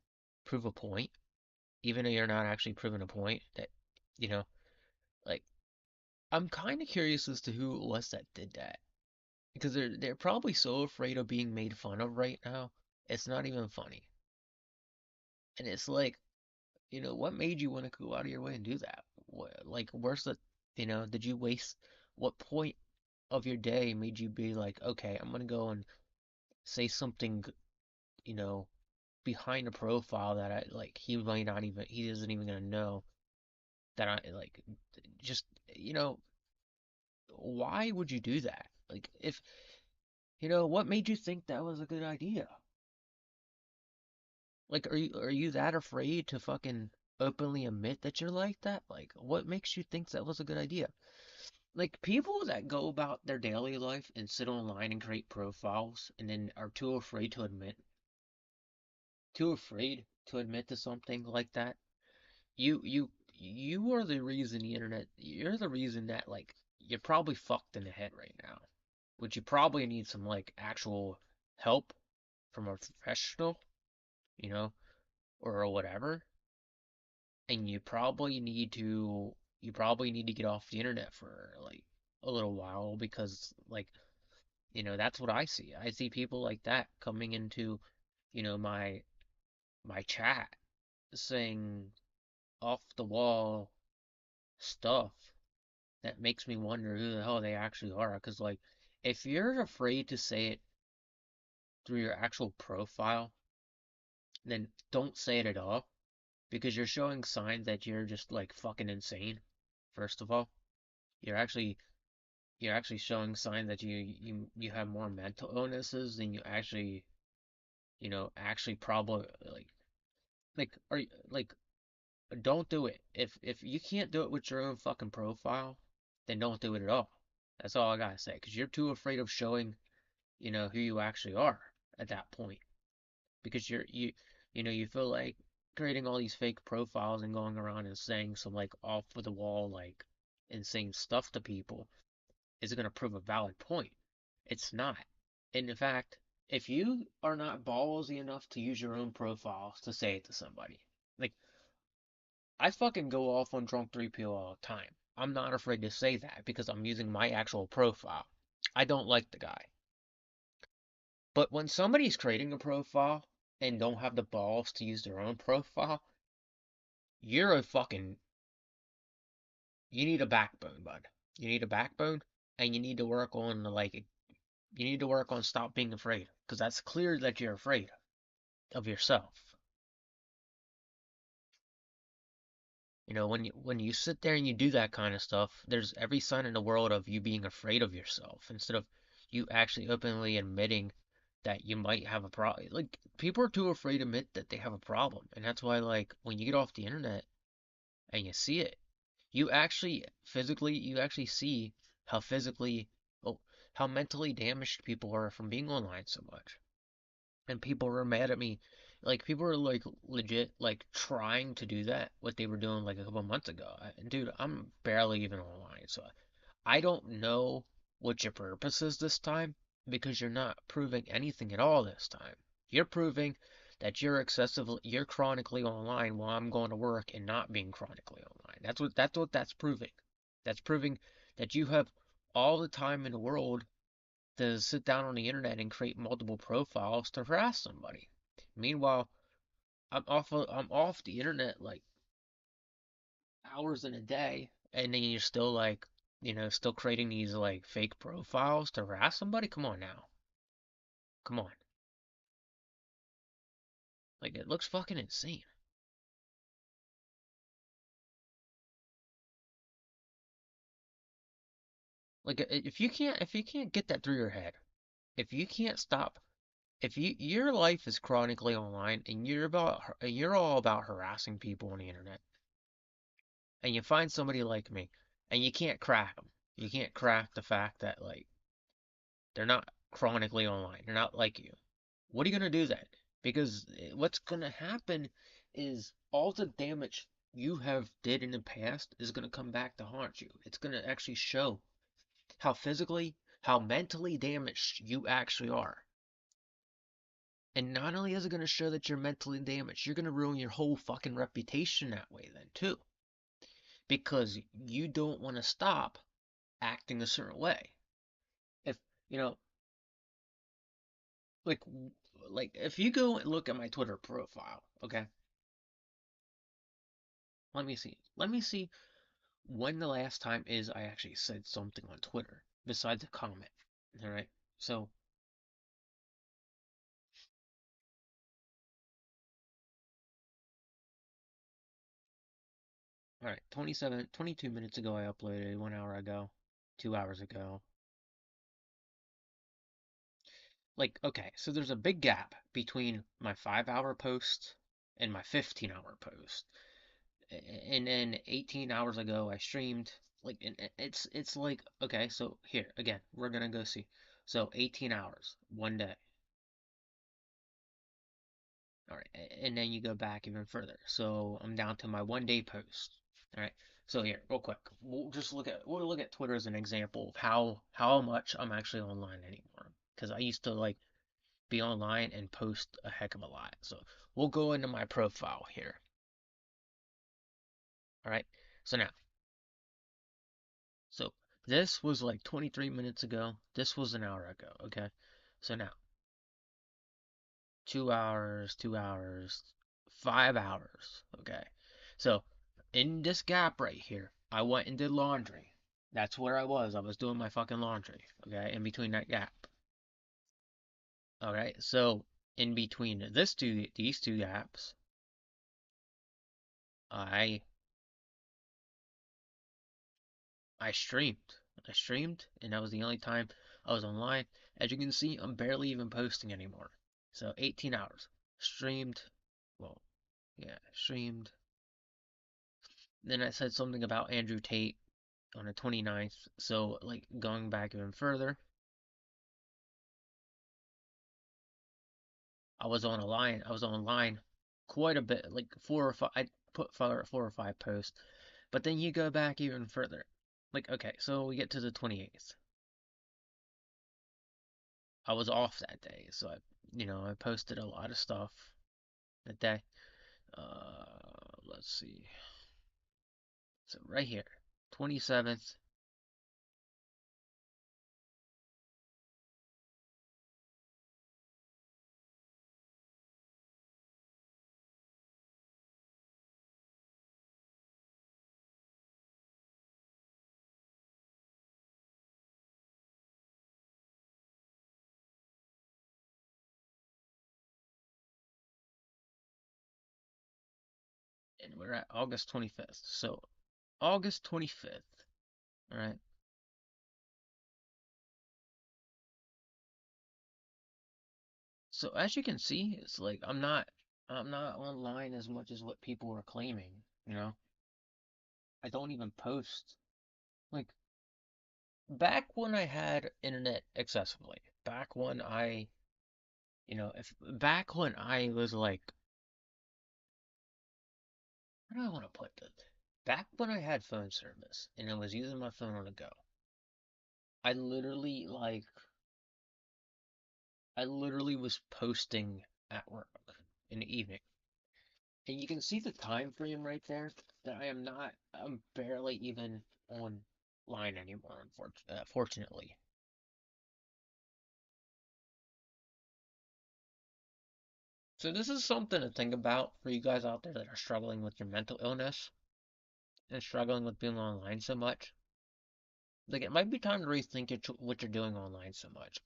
prove a point, even though you're not actually proving a point that, you know, like I'm kind of curious as to who it was that did that because they're probably so afraid of being made fun of right now. It's not even funny. And it's like, what made you want to go out of your way and do that? Like, where's the, did you waste, what point of your day made you be like, okay, I'm gonna go and say something, you know, behind a profile that I like, he isn't even gonna know that I like, just, you know, why would you do that? Like, if, what made you think that was a good idea? Like, are you that afraid to fucking openly admit that you're like that? Like, what makes you think that was a good idea? Like, people that go about their daily life and sit online and create profiles and then are too afraid to admit to something like that. You are the reason the internet. You're the reason that like you're probably fucked in the head right now. Which you probably need some like actual help from a professional, you know, or whatever. And you probably need to get off the internet for like a little while because like that's what I see. I see people like that coming into my chat saying off the wall stuff that makes me wonder who the hell they actually are. Because like if you're afraid to say it through your actual profile, then don't say it at all because you're showing signs that you're just like fucking insane. First of all, you're actually you're actually showing signs that you have more mental illnesses than you actually probably are you, like don't do it. If you can't do it with your own fucking profile, then don't do it at all. That's all I gotta say. Because you're too afraid of showing, who you actually are at that point. Because you feel like creating all these fake profiles and going around and saying some like off the wall like insane stuff to people is gonna prove a valid point. It's not. And in fact, if you are not ballsy enough to use your own profiles to say it to somebody, like I fucking go off on Drunk 3PO all the time. I'm not afraid to say that because I'm using my actual profile. I don't like the guy. But when somebody's creating a profile and don't have the balls to use their own profile, you're a fucking. You need a backbone, bud. You need a backbone, and you need to work on stop being afraid because that's clear that you're afraid of yourself. When you sit there and you do that kind of stuff, there's every sign in the world of you being afraid of yourself instead of you actually openly admitting that you might have a problem. Like people are too afraid to admit that they have a problem, and that's why like when you get off the internet and you see it, you actually see how physically, oh, how mentally damaged people are from being online so much. And people were mad at me. Like people were like legit like trying to do that what they were doing like a couple months ago. And dude, I'm barely even online, so I don't know what your purpose is this time because you're not proving anything at all this time. You're proving that you're chronically online while I'm going to work and not being chronically online. That's proving. That's proving that you have all the time in the world to sit down on the internet and create multiple profiles to harass somebody. Meanwhile, I'm off the internet like hours in a day, and then you're still like, still creating these like fake profiles to harass somebody. Come on now, come on, like it looks fucking insane. Like if you can't get that through your head, if you can't stop, if your life is chronically online and you're all about harassing people on the internet, and you find somebody like me, and you can't crack them, you can't crack the fact that like they're not chronically online, they're not like you. What are you gonna do then? Because what's gonna happen is all the damage you have did in the past is gonna come back to haunt you. It's gonna actually show how physically, how mentally damaged you actually are. And not only is it going to show that you're mentally damaged, you're going to ruin your whole fucking reputation that way then too. Because you don't want to stop acting a certain way. If, you know, like like if you go and look at my Twitter profile, okay? Let me see. Let me see when the last time is I actually said something on Twitter besides a comment. All right? So, all right, 22 minutes ago I uploaded, 1 hour ago, 2 hours ago. Like, okay, so there's a big gap between my 5 hour post and my 15-hour post. And then 18 hours ago I streamed. Like, and it's like, okay, so here, again, we're gonna go see. So 18 hours, one day. All right, and then you go back even further. So I'm down to my 1 day post. All right. So here, real quick, we'll look at Twitter as an example of how much I'm actually online anymore. Because I used to like be online and post a heck of a lot. So we'll go into my profile here. All right. So now, so this was like 23 minutes ago. This was an hour ago. Okay. So now, 2 hours, 2 hours, 5 hours. Okay. So in this gap right here, I went and did laundry. That's where I was. I was doing my fucking laundry. Okay. In between that gap. All right. So in between these two gaps, I I streamed. I streamed, and that was the only time I was online. As you can see, I'm barely even posting anymore. So 18 hours. Streamed. Well, yeah, streamed. Then I said something about Andrew Tate on the 29th. So, like, going back even further, I was online quite a bit, like 4 or 5. I put 4 or 5 posts. But then you go back even further. Like, okay, so we get to the 28th. I was off that day, so I posted a lot of stuff that day. Let's see. So right here, 27th. And we're at August 25th. So August 25th. All right. So as you can see, it's like I'm not online as much as what people are claiming, you know? I don't even post. Like back when I had internet accessibly, back when if back when I was like, how do I want to put this? Back when I had phone service and I was using my phone on the go, I literally like I literally was posting at work in the evening. And you can see the time frame right there that I'm barely even online anymore, fortunately. So this is something to think about for you guys out there that are struggling with your mental illness and struggling with being online so much. Like it might be time to rethink what you're doing online so much.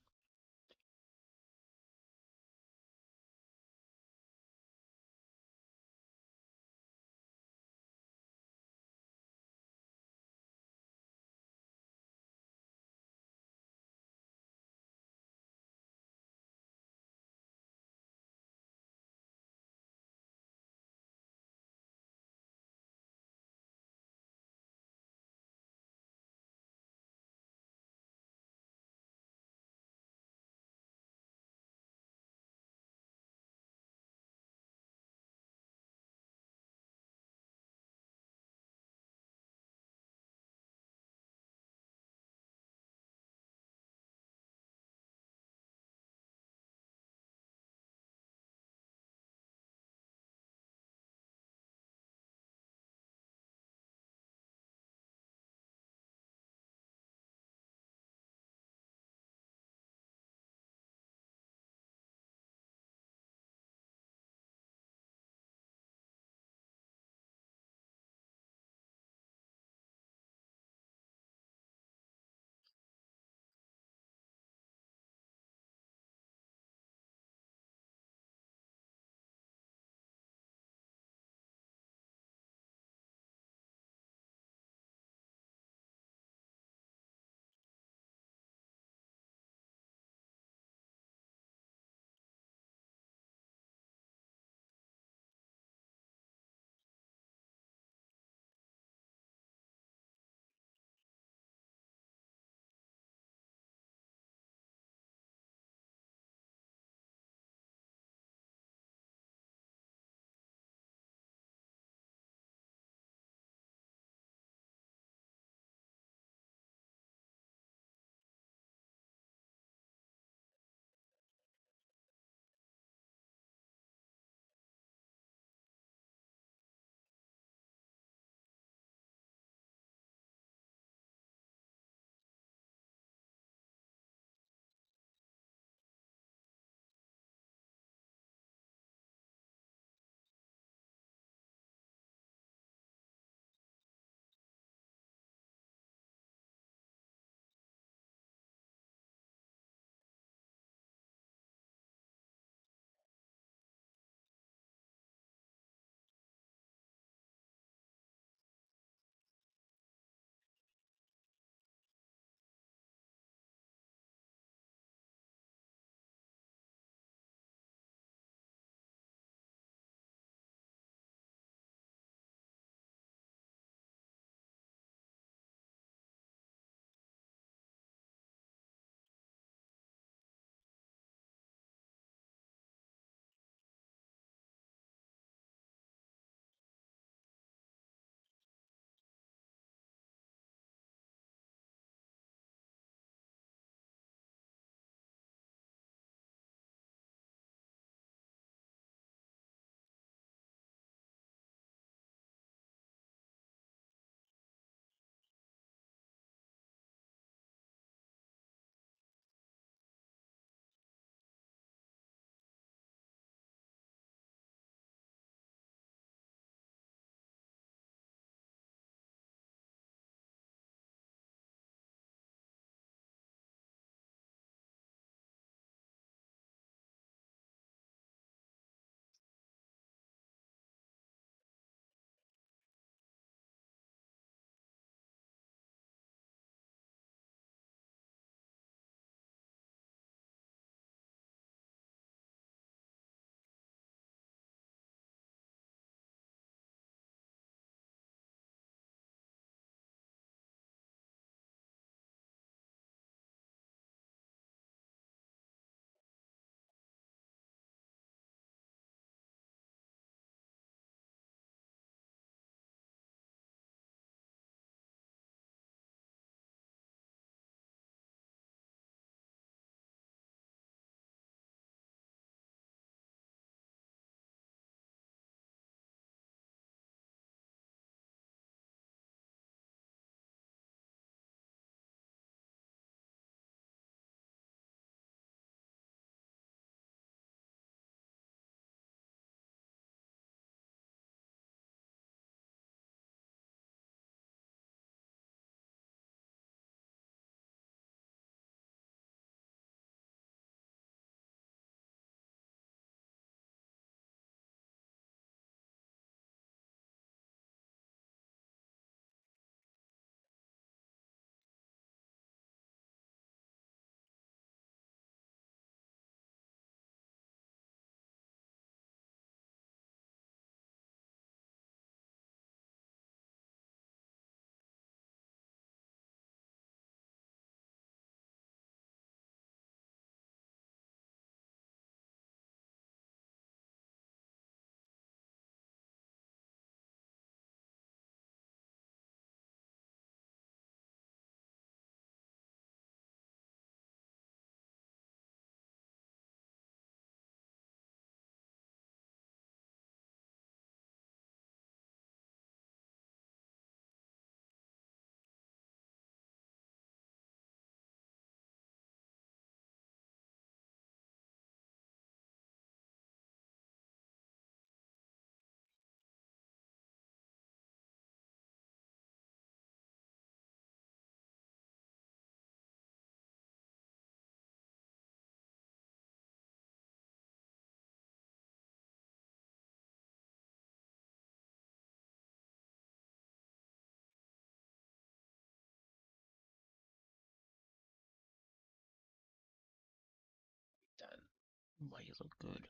Why you look good?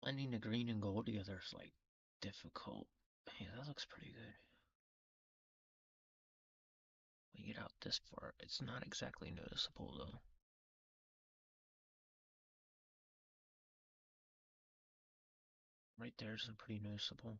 Blending the green and gold together is like difficult. Hey, that looks pretty good. We get out this far, it's not exactly noticeable though. Right there is pretty noticeable.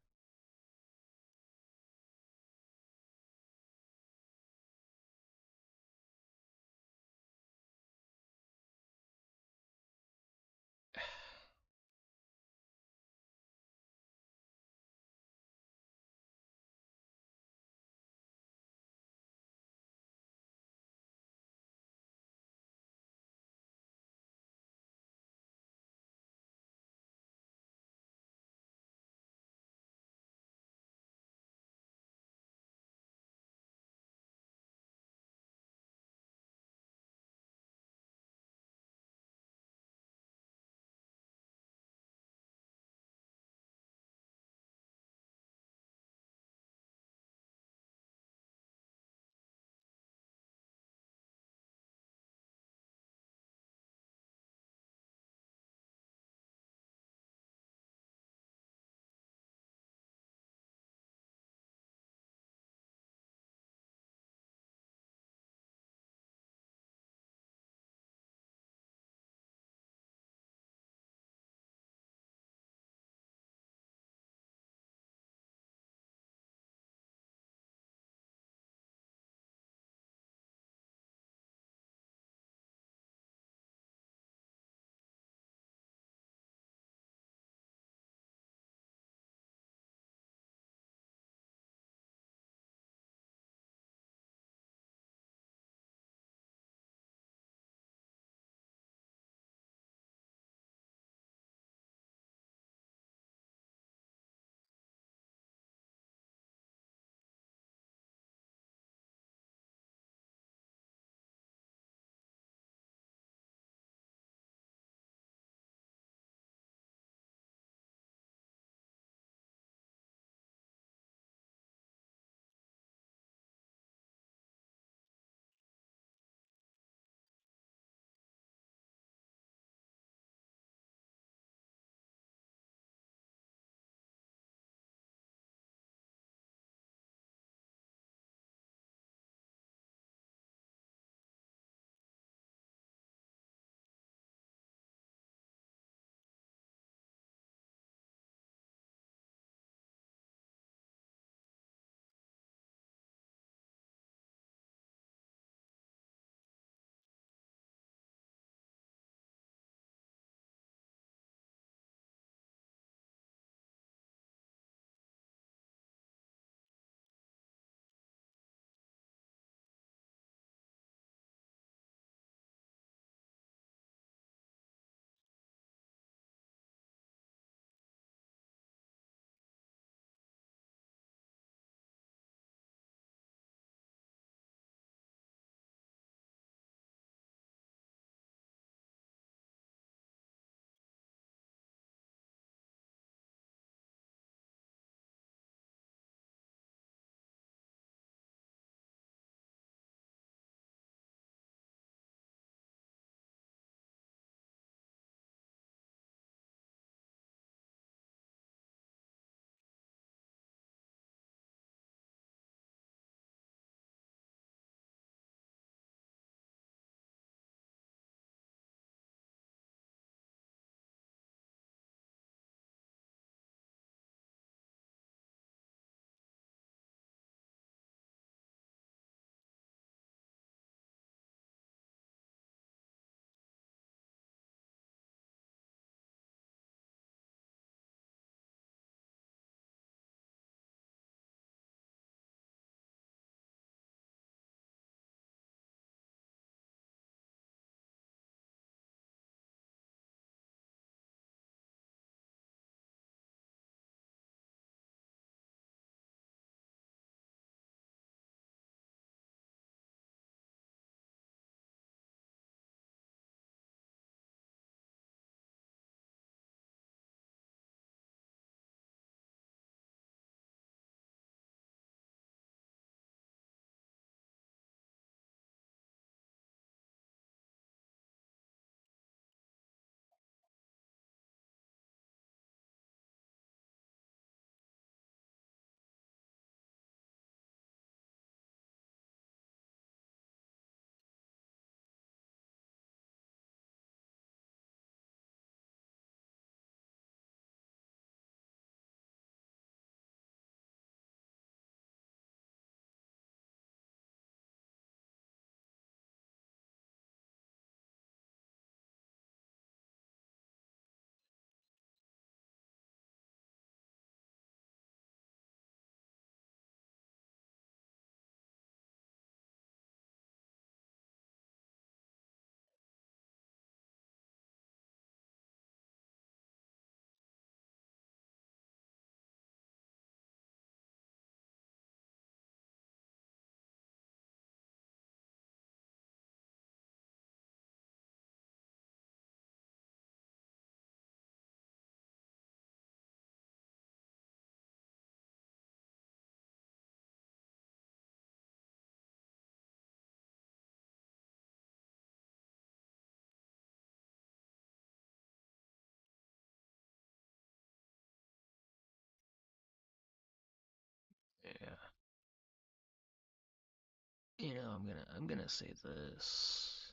I'm gonna say this.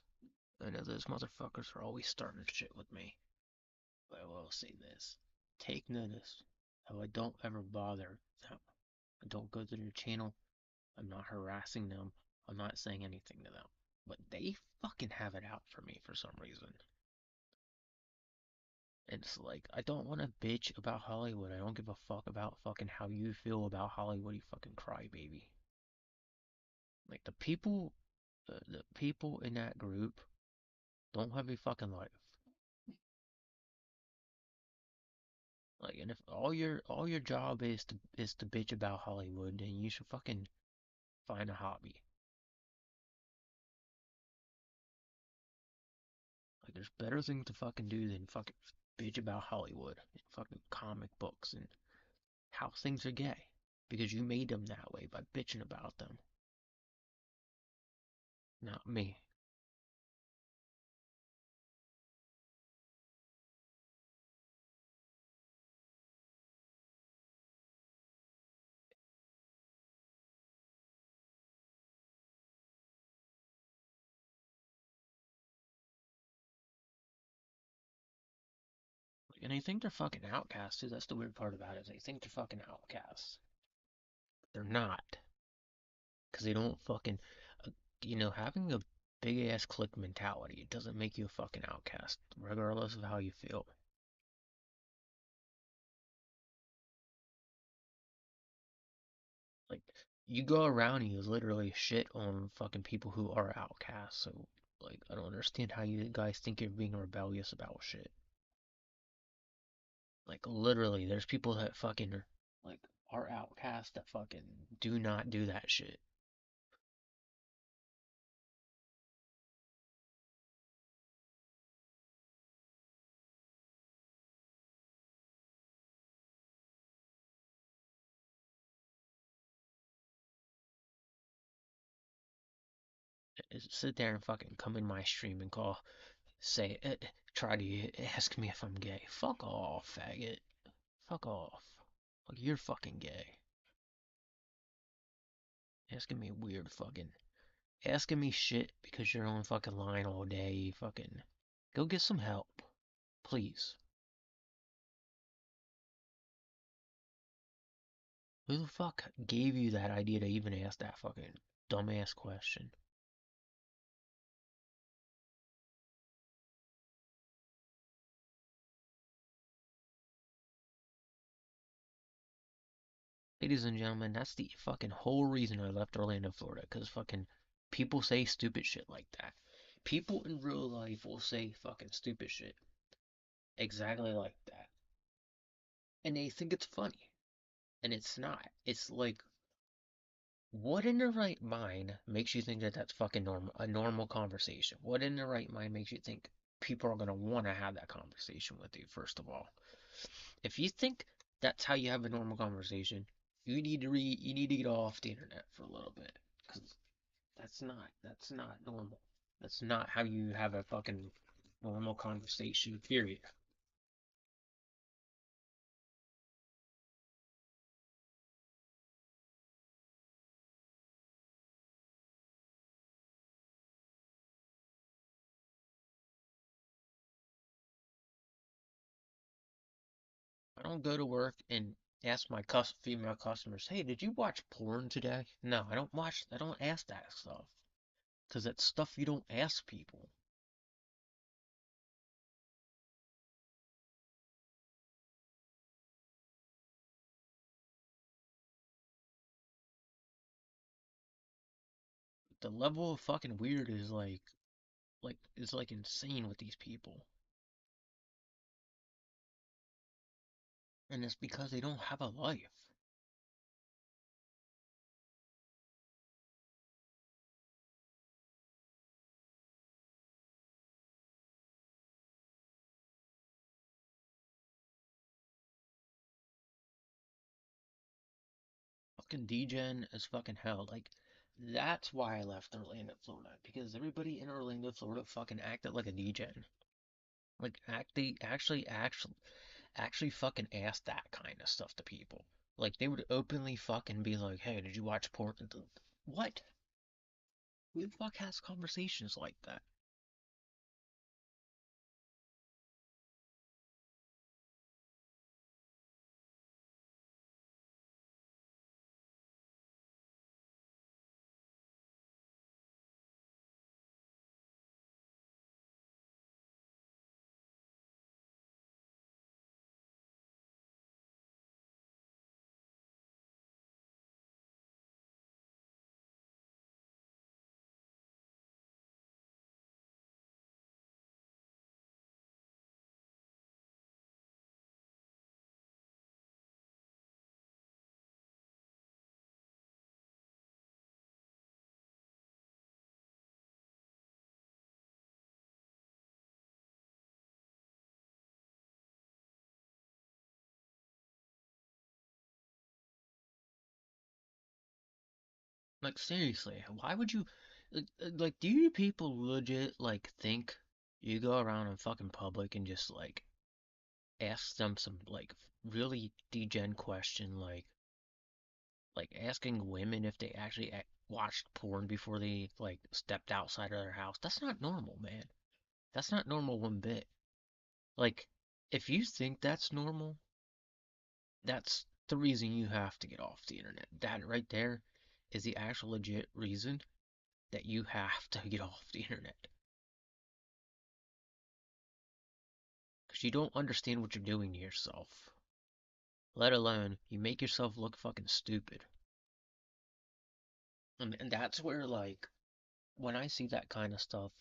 I know those motherfuckers are always starting shit with me, but I will say this. Take notice how I don't ever bother them. I don't go to their channel. I'm not harassing them. I'm not saying anything to them. But they fucking have it out for me for some reason. It's like, I don't want to bitch about Hollywood. I don't give a fuck about fucking how you feel about Hollywood, you fucking crybaby. Like, the people in that group don't have a fucking life. Like, and if all your job is to bitch about Hollywood, then you should fucking find a hobby. Like, there's better things to fucking do than fucking bitch about Hollywood and fucking comic books and how things are gay. Because you made them that way by bitching about them. Not me. And they think they're fucking outcasts too. That's the weird part about it. They think they're fucking outcasts. They're not. Because they don't fucking, uh, having a big ass clique mentality, it doesn't make you a fucking outcast, regardless of how you feel. Like, you go around and you literally shit on fucking people who are outcasts. So, like, I don't understand how you guys think you're being rebellious about shit. Like, literally, there's people that fucking, like, are outcasts that fucking do not do that shit. Sit there and fucking come in my stream and try to ask me if I'm gay. Fuck off, faggot. Fuck off. Like, you're fucking gay. Asking me weird fucking. Asking me shit because you're on fucking line all day. Fucking. Go get some help. Please. Who the fuck gave you that idea to even ask that fucking dumbass question? Ladies and gentlemen, that's the fucking whole reason I left Orlando, Florida. Because fucking people say stupid shit like that. People in real life will say fucking stupid shit exactly like that. And they think it's funny. And it's not. It's like, what in the right mind makes you think that that's fucking normal, a normal conversation? What in the right mind makes you think people are gonna want to have that conversation with you, first of all? If you think that's how you have a normal conversation, you need to get off the internet for a little bit. Because that's not normal. That's not how you have a fucking normal conversation, period. I don't go to work and ask my female customers, "Hey, did you watch porn today?" No, I don't ask that stuff. Because that's stuff you don't ask people. The level of fucking weird is is like insane with these people. And it's because they don't have a life. Fucking degen is fucking hell. Like, that's why I left Orlando, Florida. Because everybody in Orlando, Florida fucking acted like a degen. Like, they actually fucking asked that kind of stuff to people. Like, they would openly fucking be like, "Hey, did you watch porn?" What? Who the fuck has conversations like that? Like seriously, why would you like do you people legit like think you go around in fucking public and just like ask them some like really degen question like asking women if they actually watched porn before they like stepped outside of their house? That's not normal, man. That's not normal one bit. Like if you think that's normal, that's the reason you have to get off the internet. That right there is the actual legit reason that you have to get off the internet. Because you don't understand what you're doing to yourself. Let alone, you make yourself look fucking stupid. And that's where, like, when I see that kind of stuff,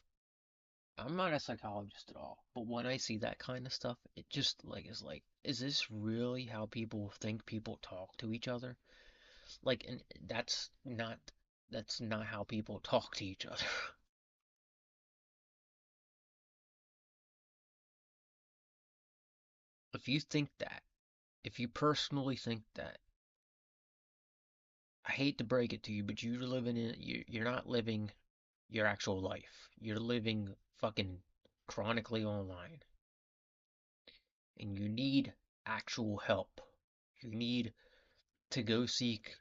I'm not a psychologist at all, but when I see that kind of stuff, it just, like, is like, is this really how people think people talk to each other? Like, and that's not how people talk to each other. If you think that, if you personally think that, I hate to break it to you, but you're not living your actual life. You're living fucking chronically online, and you need actual help. You need to go seek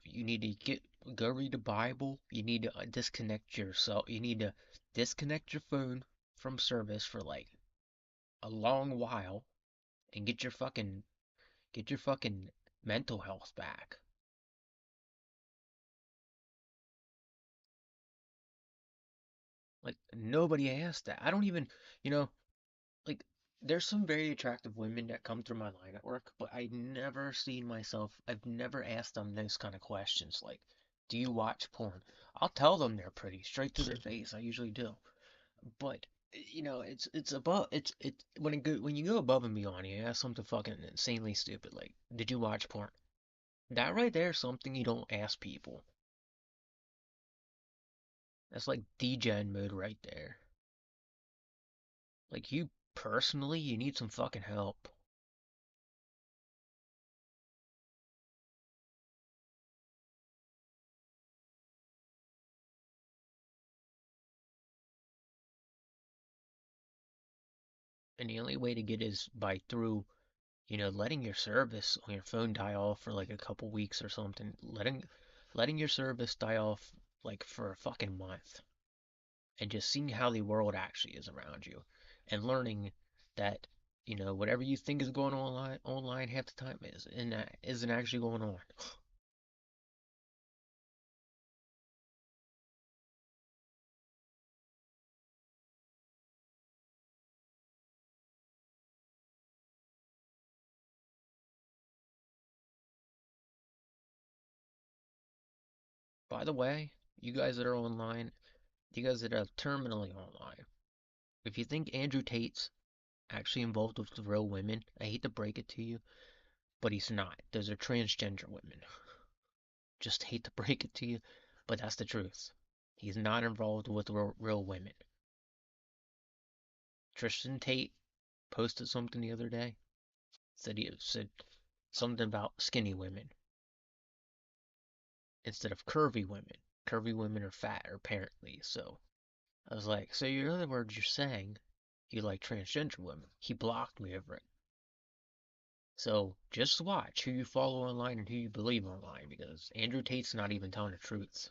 you need to go read the Bible. You need to disconnect yourself. You need to disconnect your phone from service for like a long while and get your fucking mental health back. Like nobody asked that. I don't even, you know, like there's some very attractive women that come through my line at work, but I've never asked them those kind of questions like, do you watch porn? I'll tell them they're pretty straight to their face. I usually do. But it's above it's when you go above and beyond, you ask something fucking insanely stupid like, did you watch porn? That right there is something you don't ask people. That's like degen mode right there. Like you personally, you need some fucking help. And the only way to get is by through, letting your service on your phone die off for like a couple weeks or something. Letting your service die off like for a fucking month and just seeing how the world actually is around you and learning that, whatever you think is going on online half the time isn't actually going on. By the way, you guys that are online, you guys that are terminally online, if you think Andrew Tate's actually involved with the real women, I hate to break it to you, but he's not. Those are transgender women. Just hate to break it to you, but that's the truth. He's not involved with real women. Tristan Tate posted something the other day. Said something about skinny women instead of curvy women. Curvy women are fat, apparently. So I was like, so in other words, you're saying you like transgender women. He blocked me over it. So just watch who you follow online and who you believe online because Andrew Tate's not even telling the truth.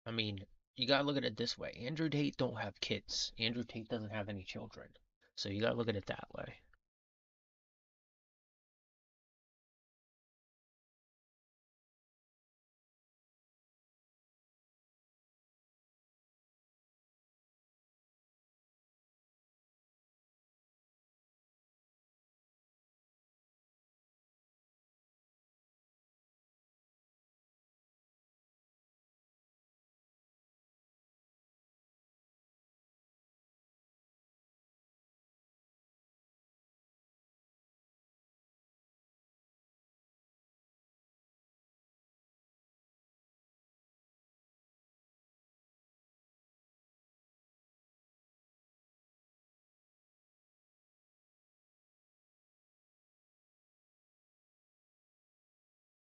I mean, you gotta look at it this way. Andrew Tate don't have kids. Andrew Tate doesn't have any children. So you gotta look at it that way.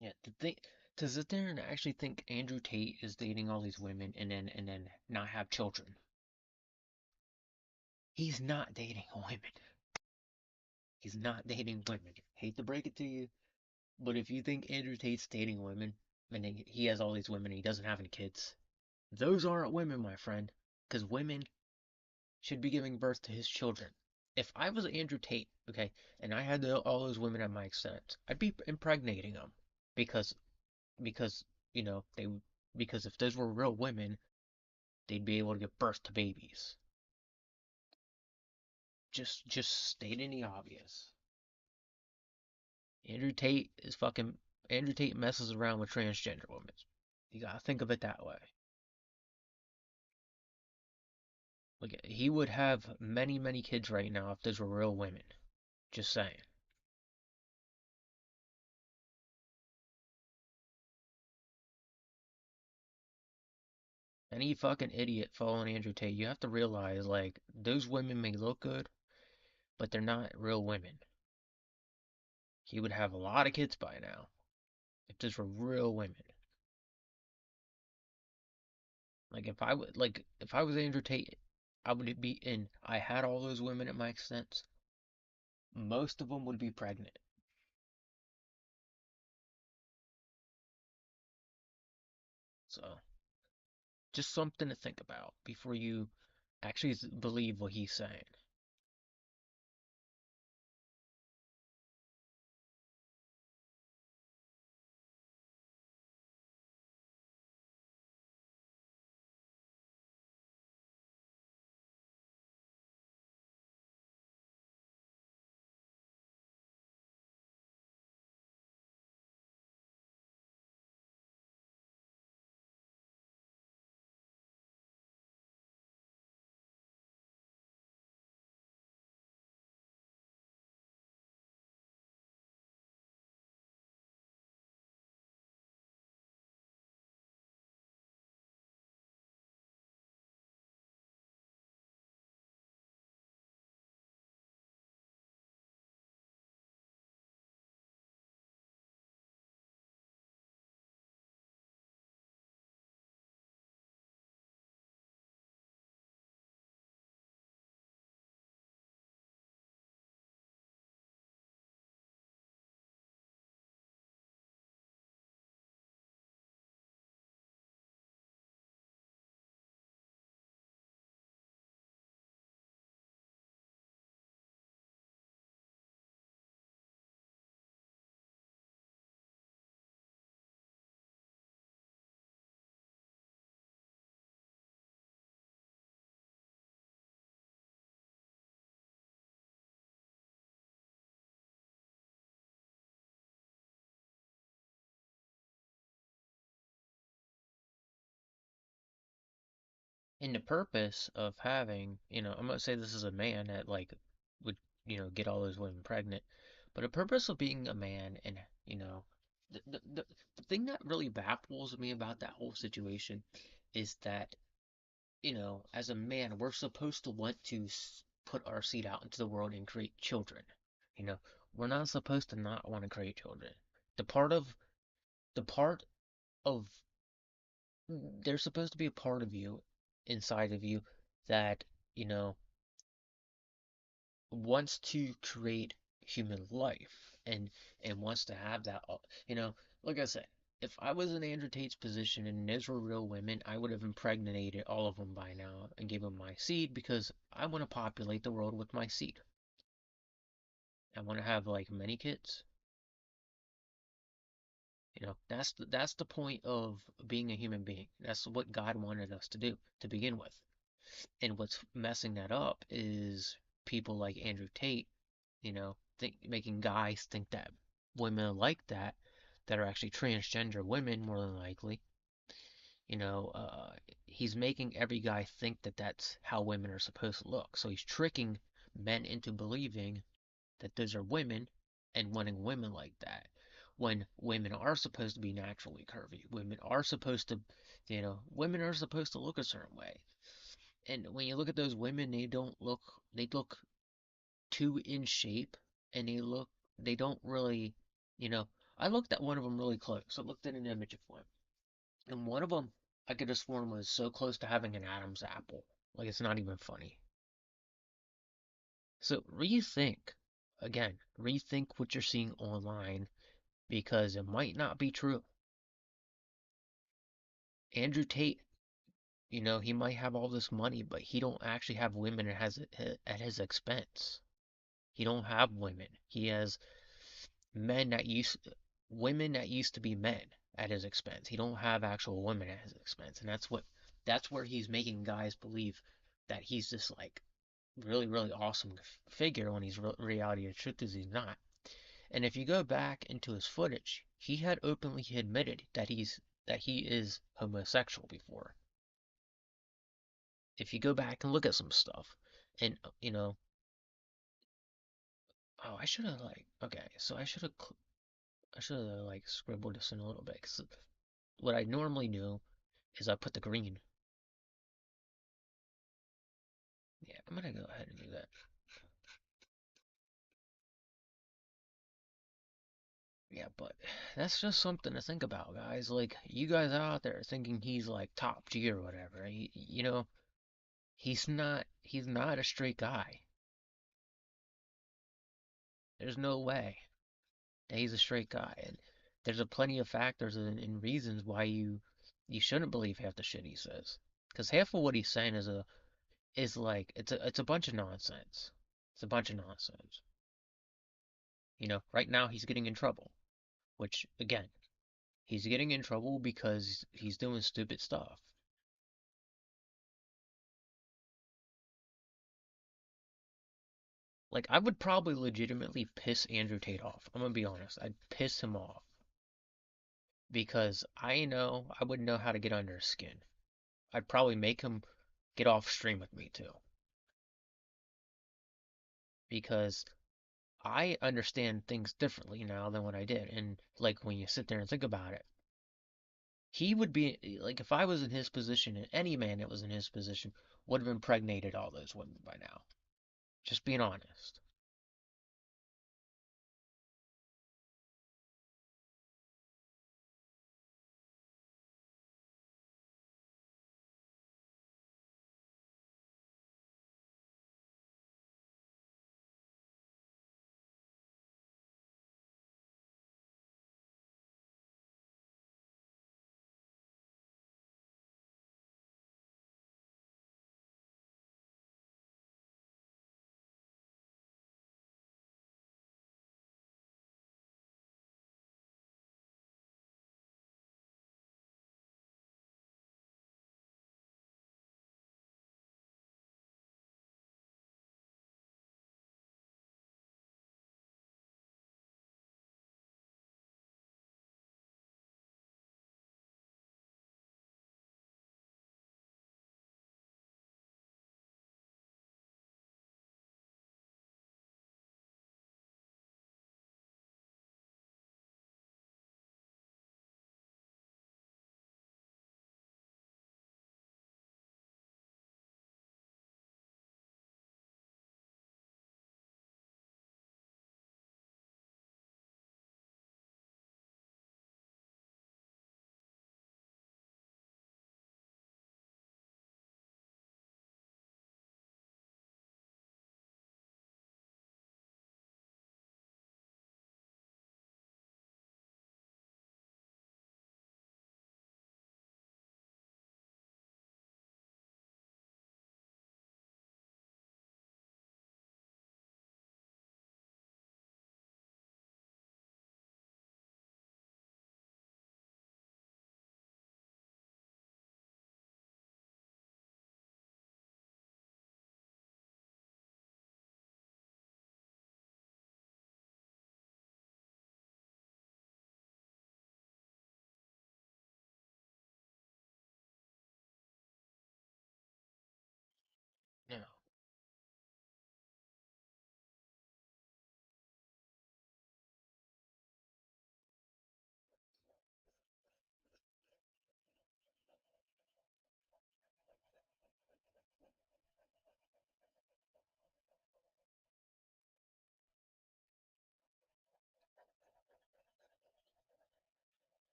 Yeah, to sit there and actually think Andrew Tate is dating all these women and then not have children. He's not dating women. He's not dating women. Hate to break it to you, but if you think Andrew Tate's dating women and he has all these women and he doesn't have any kids, those aren't women, my friend. Because women should be giving birth to his children. If I was Andrew Tate, okay, and I had all those women at my extent, I'd be impregnating them because because you know they because if those were real women, they'd be able to give birth to babies. Just stating the obvious. Andrew Tate is fucking Andrew Tate messes around with transgender women. You gotta think of it that way. Like he would have many kids right now if those were real women. Just saying. Any fucking idiot following Andrew Tate, you have to realize like those women may look good, but they're not real women. He would have a lot of kids by now if those were real women. Like if I was Andrew Tate, I would be in. I had all those women at my extent. Most of them would be pregnant. So just something to think about before you actually believe what he's saying. And the purpose of having, I'm gonna say this is a man that like would, get all those women pregnant, but the purpose of being a man and, you know, the thing that really baffles me about that whole situation is that, as a man, we're supposed to want to put our seed out into the world and create children. You know, we're not supposed to not want to create children. The part of, the part of, there's supposed to be a part of you inside of you that, you know, wants to create human life and wants to have that, like I said, if I was in Andrew Tate's position and those were real women, I would have impregnated all of them by now and gave them my seed because I want to populate the world with my seed. I want to have like many kids. You know, that's the point of being a human being. That's what God wanted us to do to begin with. And what's messing that up is people like Andrew Tate, making guys think that women like that are actually transgender women more than likely. You know, he's making every guy think that that's how women are supposed to look. So he's tricking men into believing that those are women and wanting women like that. When women are supposed to be naturally curvy, women are supposed to look a certain way. And when you look at those women, they look too in shape, and they don't really, you know, I looked at one of them really close. I looked at an image of one, and one of them I could have sworn was so close to having an Adam's apple. Like it's not even funny. So rethink what you're seeing online because it might not be true. Andrew Tate, he might have all this money, but he don't actually have women at his expense. He don't have women. He has men that used women that used to be men at his expense. He don't have actual women at his expense, and that's where he's making guys believe that he's this like really really awesome figure when he's reality the truth is he's not. And if you go back into his footage, he had openly admitted that he is homosexual before. If you go back and look at some stuff, and oh, I should have like okay, so I should have like scribbled this in a little bit. 'Cause what I normally do is I put the green. Yeah, I'm gonna go ahead and do that. Yeah, but that's just something to think about, guys. Like you guys out there thinking he's like top G or whatever. He's not a straight guy. There's no way that he's a straight guy. And there's a plenty of factors and reasons why you shouldn't believe half the shit he says. Because half of what he's saying is like it's a bunch of nonsense. It's a bunch of nonsense. Right now he's getting in trouble, which again, he's getting in trouble because he's doing stupid stuff. Like I would probably legitimately piss Andrew Tate off. I'm gonna be honest. I'd piss him off because I wouldn't know how to get under his skin. I'd probably make him get off stream with me too because I understand things differently now than what I did. And like when you sit there and think about it, he would be like if I was in his position, and any man that was in his position would have impregnated all those women by now. Just being honest.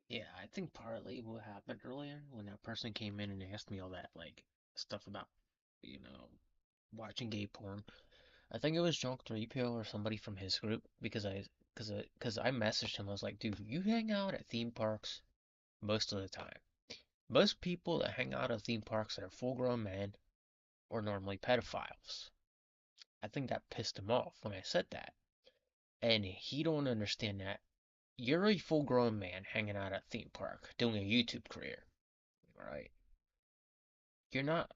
Yeah, I think partly what happened earlier when that person came in and asked me all that like stuff about, you know, watching gay porn. I think it was Junk 3PO or somebody from his group because I messaged him. I was like, dude, you hang out at theme parks most of the time. Most people that hang out at theme parks that are full-grown men are normally pedophiles. I think that pissed him off when I said that, and he don't understand that. You're a full-grown man hanging out at a theme park doing a YouTube career, right? You're not.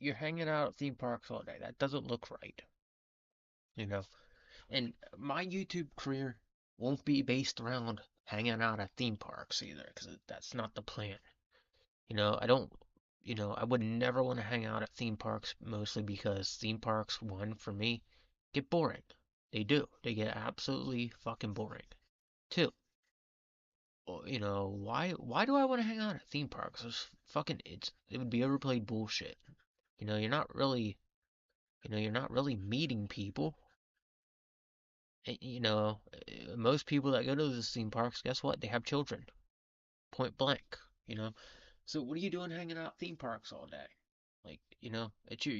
You're hanging out at theme parks all day. That doesn't look right, you know. And my YouTube career won't be based around hanging out at theme parks either, because that's not the plan. I don't, I would never want to hang out at theme parks mostly because theme parks, one, for me, get boring. They do. They get absolutely fucking boring. Two, why do I want to hang out at theme parks? It would be overplayed bullshit. You know, you're not really, you're not really meeting people. Most people that go to the theme parks, guess what? They have children. Point blank. You know. So what are you doing hanging out at theme parks all day? Like, it's your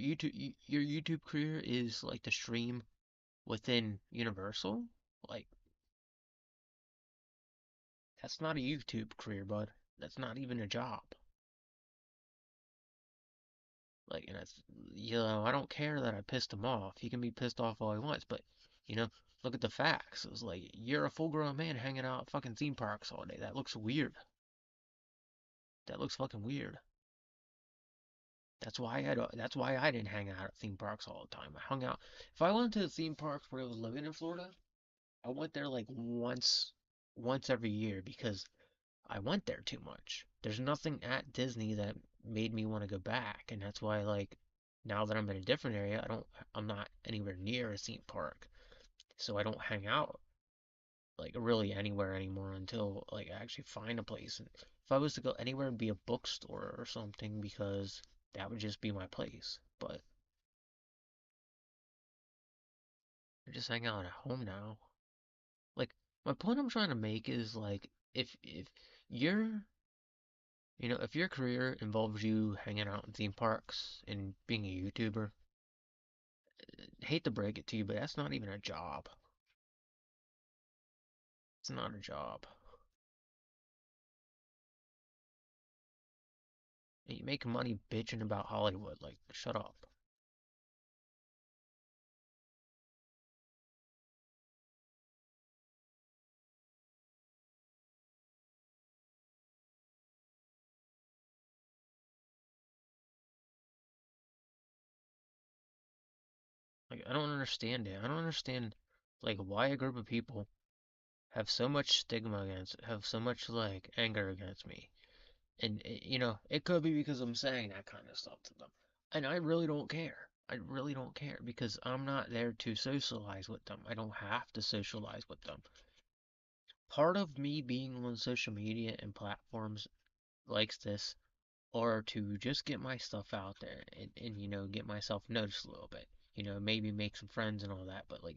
YouTube career is like the stream within Universal. Like, that's not a YouTube career, bud. That's not even a job. Like, and I don't care that I pissed him off. He can be pissed off all he wants, but, you know, look at the facts. It's like, you're a full-grown man hanging out at fucking theme parks all day. That looks weird. That looks fucking weird. That's why I didn't hang out at theme parks all the time. I hung out. If I went to the theme parks where I was living in Florida, I went there like once every year because I went there too much. There's nothing at Disney that made me want to go back, and that's why like now that I'm in a different area, I'm not anywhere near a theme park, so I don't hang out like really anywhere anymore until like I actually find a place. And if I was to go anywhere, it'd be a bookstore or something because that would just be my place. But I just hang out at home now. Like my point I'm trying to make is like if you're if your career involves you hanging out in theme parks and being a YouTuber, hate to break it to you, but that's not even a job. It's not a job. And you make money bitching about Hollywood. Like, shut up. Like, I don't understand it. I don't understand, like, why a group of people have so much stigma have so much, like, anger against me. And, it could be because I'm saying that kind of stuff to them. And I really don't care. I really don't care because I'm not there to socialize with them. I don't have to socialize with them. Part of me being on social media and platforms likes this or to just get my stuff out there and get myself noticed a little bit. Maybe make some friends and all that, but like,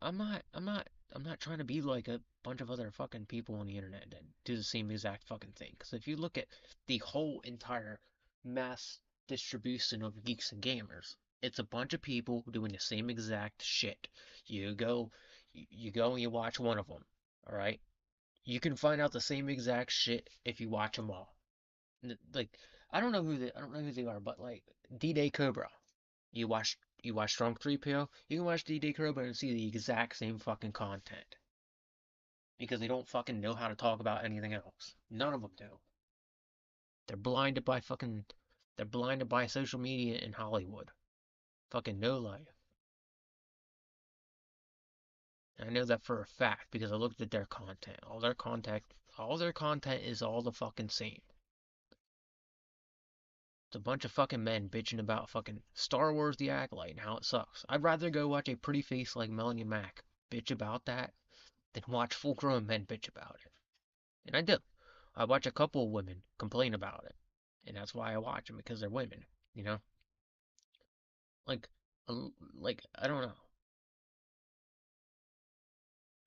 I'm not trying to be like a bunch of other fucking people on the internet that do the same exact fucking thing. Because if you look at the whole entire mass distribution of geeks and gamers, it's a bunch of people doing the same exact shit. You go, you go and you watch one of them, all right? You can find out the same exact shit if you watch them all. Like I don't know who they are, but like D-Day Cobra. You watch Strong 3PO, you can watch D-Day Cobra and see the exact same fucking content. Because they don't fucking know how to talk about anything else. None of them do. They're blinded by fucking they're blinded by social media in Hollywood. Fucking no life. And I know that for a fact because I looked at their content. All their content is all the fucking same. It's a bunch of fucking men bitching about fucking Star Wars The Acolyte and how it sucks. I'd rather go watch a pretty face like Melanie Mack bitch about that than watch full grown men bitch about it. And I do. I watch a couple of women complain about it. And that's why I watch them because they're women, you know? Like, like I don't know.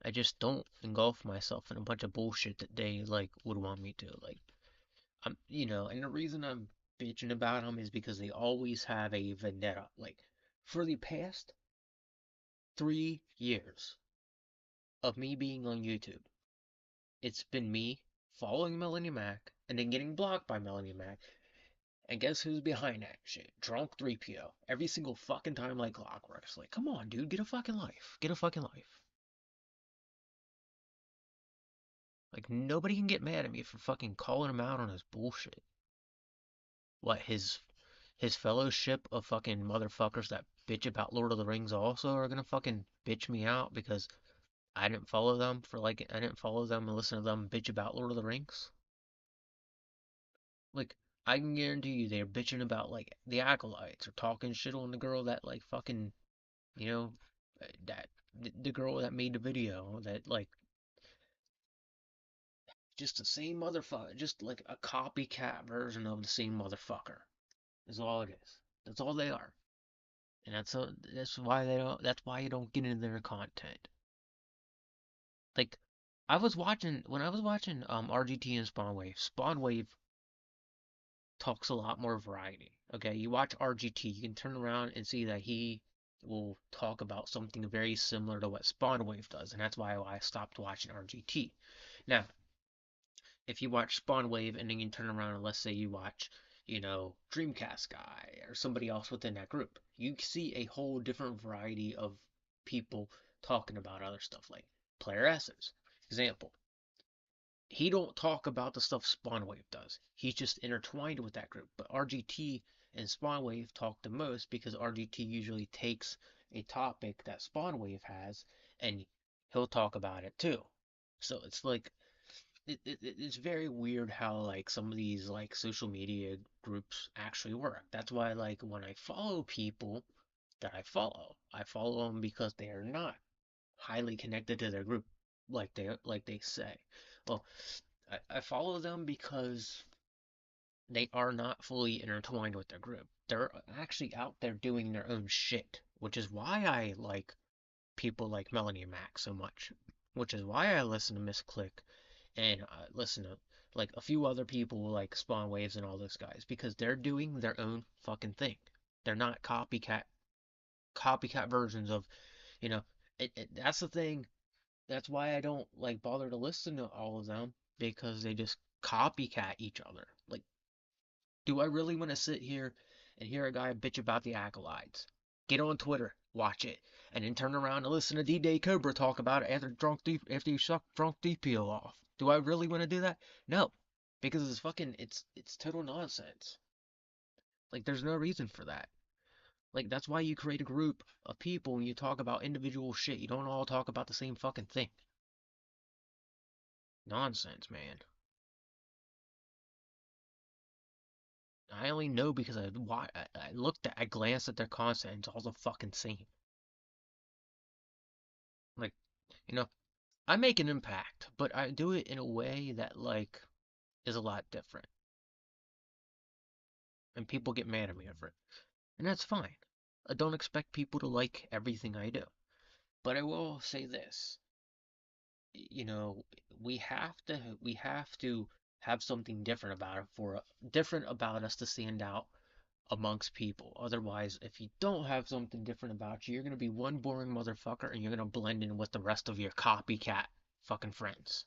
I just don't engulf myself in a bunch of bullshit that they like would want me to. Like and the reason I'm bitching about them is because they always have a vendetta. Like for the past 3 years of me being on YouTube, it's been me following Melanie Mac and then getting blocked by Melanie Mac. And guess who's behind that shit? Drunk 3PO. Every single fucking time like clockwork. It's like, come on, dude, get a fucking life. Get a fucking life. Like, nobody can get mad at me for fucking calling him out on his bullshit. What, his fellowship of fucking motherfuckers that bitch about Lord of the Rings also are gonna fucking bitch me out because I didn't follow them and listen to them bitch about Lord of the Rings? Like, I can guarantee you they're bitching about, like, the acolytes or talking shit on the girl that, like, fucking, you know, that, the girl that made the video that, like, just the same motherfucker, just like a copycat version of the same motherfucker is all it is. That's all they are. And that's why you don't get into their content. Like, when I was watching RGT and Spawnwave talks a lot more variety. Okay, you watch RGT, you can turn around and see that he will talk about something very similar to what Spawnwave does, and that's why I stopped watching RGT. Now, if you watch Spawnwave and then you turn around and let's say you watch, Dreamcast guy or somebody else within that group, you see a whole different variety of people talking about other stuff like player essence. Example, he don't talk about the stuff Spawnwave does. He's just intertwined with that group. But RGT and Spawnwave talk the most because RGT usually takes a topic that Spawnwave has and he'll talk about it too. So it's like it's very weird how like some of these like social media groups actually work. That's why like when I follow people that I follow them because they are not highly connected to their group like they say. Well, I follow them because they are not fully intertwined with their group. They're actually out there doing their own shit, which is why I like people like Melanie Mac so much. Which is why I listen to Miss Click and listen to like a few other people like Spawn Waves and all those guys because they're doing their own fucking thing. They're not copycat versions of, you know, that's the thing. That's why I don't like bother to listen to all of them because they just copycat each other. Like, do I really want to sit here and hear a guy bitch about the acolytes? Get on Twitter, watch it, and then turn around and listen to D-Day Cobra talk about it after you suck drunk DPO off. Do I really want to do that? No, because it's total nonsense. Like, there's no reason for that. Like, that's why you create a group of people and you talk about individual shit. You don't all talk about the same fucking thing. Nonsense, man. I only know because I glanced at their content and it's all the fucking same. Like, you know, I make an impact, but I do it in a way that like is a lot different. And people get mad at me over it. And that's fine. I don't expect people to like everything I do. But I will say this, you know, we have to have something different about it different about us to stand out amongst people. Otherwise, if you don't have something different about you, you're gonna be one boring motherfucker and you're gonna blend in with the rest of your copycat fucking friends.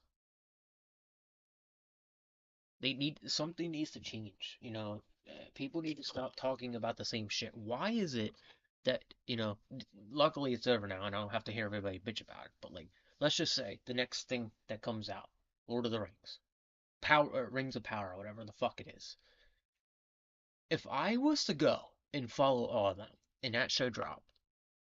Something needs to change, people need to stop talking about the same shit. Why is it that, luckily it's over now and I don't have to hear everybody bitch about it, but like, let's just say the next thing that comes out, Lord of the Rings, Rings of Power, or whatever the fuck it is. If I was to go and follow all of them and that show dropped,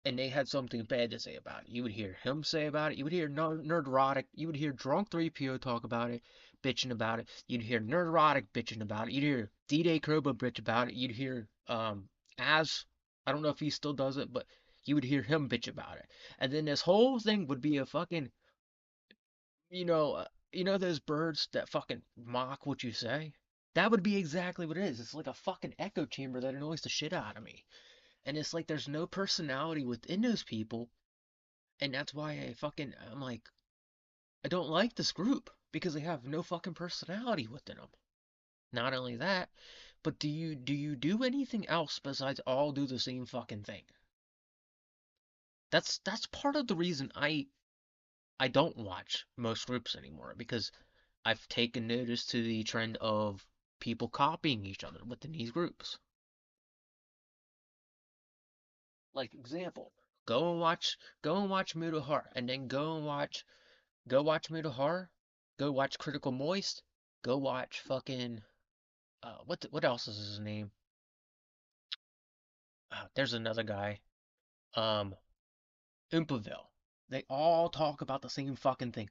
and they had something bad to say about it. You would hear him say about it. You would hear Nerderotic. You would hear Drunk 3PO talk about it, bitching about it. You'd hear Nerderotic bitching about it. You'd hear D-Day Croba bitch about it. You'd hear Az. I don't know if he still does it, but you would hear him bitch about it. And then this whole thing would be a fucking, those birds that fucking mock what you say. That would be exactly what it is. It's like a fucking echo chamber that annoys the shit out of me. And it's like there's no personality within those people. And that's why I'm like, I don't like this group because they have no fucking personality within them. Not only that, but do you do anything else besides all do the same fucking thing? That's part of the reason I don't watch most groups anymore because I've taken notice to the trend of people copying each other within these groups. Like example, go and watch Mutahar, and then go watch Mutahar, go watch Critical Moist, go watch fucking what else is his name? There's another guy, um Umpaville. They all talk about the same fucking thing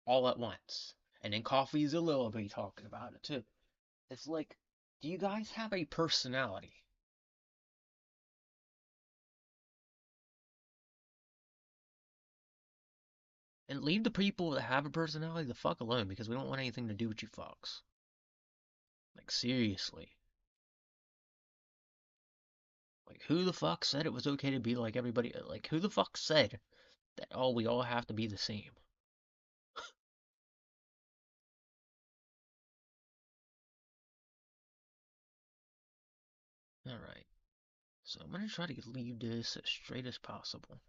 all at once, and then Coffee's a little bit talking about it too. It's like, do you guys have a personality? And leave the people that have a personality the fuck alone because we don't want anything to do with you fucks. Like, seriously. Like, who the fuck said it was okay to be like everybody? Like, who the fuck said that, oh, we all have to be the same? Alright, so I'm gonna try to leave this as straight as possible.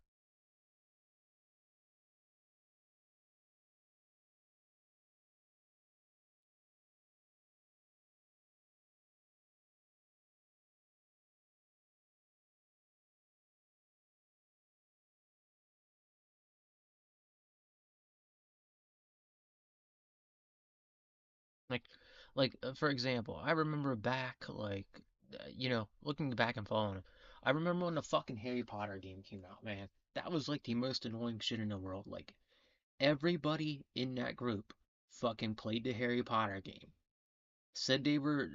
Like, for example, I remember back, looking back and following, I remember when the fucking Harry Potter game came out, man. That was like the most annoying shit in the world. Like, everybody in that group fucking played the Harry Potter game. Said they were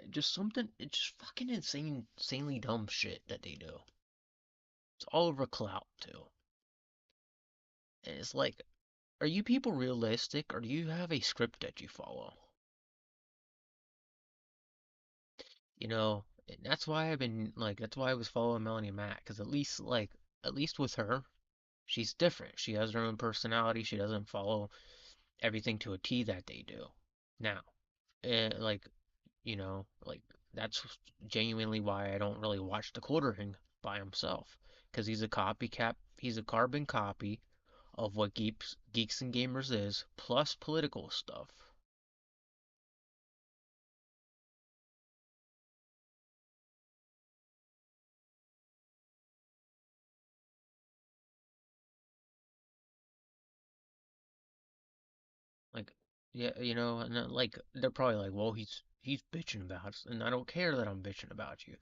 just something, it's just fucking insanely dumb shit that they do. It's all over clout, too. And it's like, are you people realistic or do you have a script that you follow? And that's why I was following Melanie Matt, because at least with her, she's different. She has her own personality. She doesn't follow everything to a T that they do. Now, like, like, that's genuinely why I don't really watch the Quartering by himself, because he's a copycat. He's a carbon copy of what Geeks and Gamers is, plus political stuff. Like, yeah, and like they're probably like, well, he's bitching about us, and I don't care that I'm bitching about you.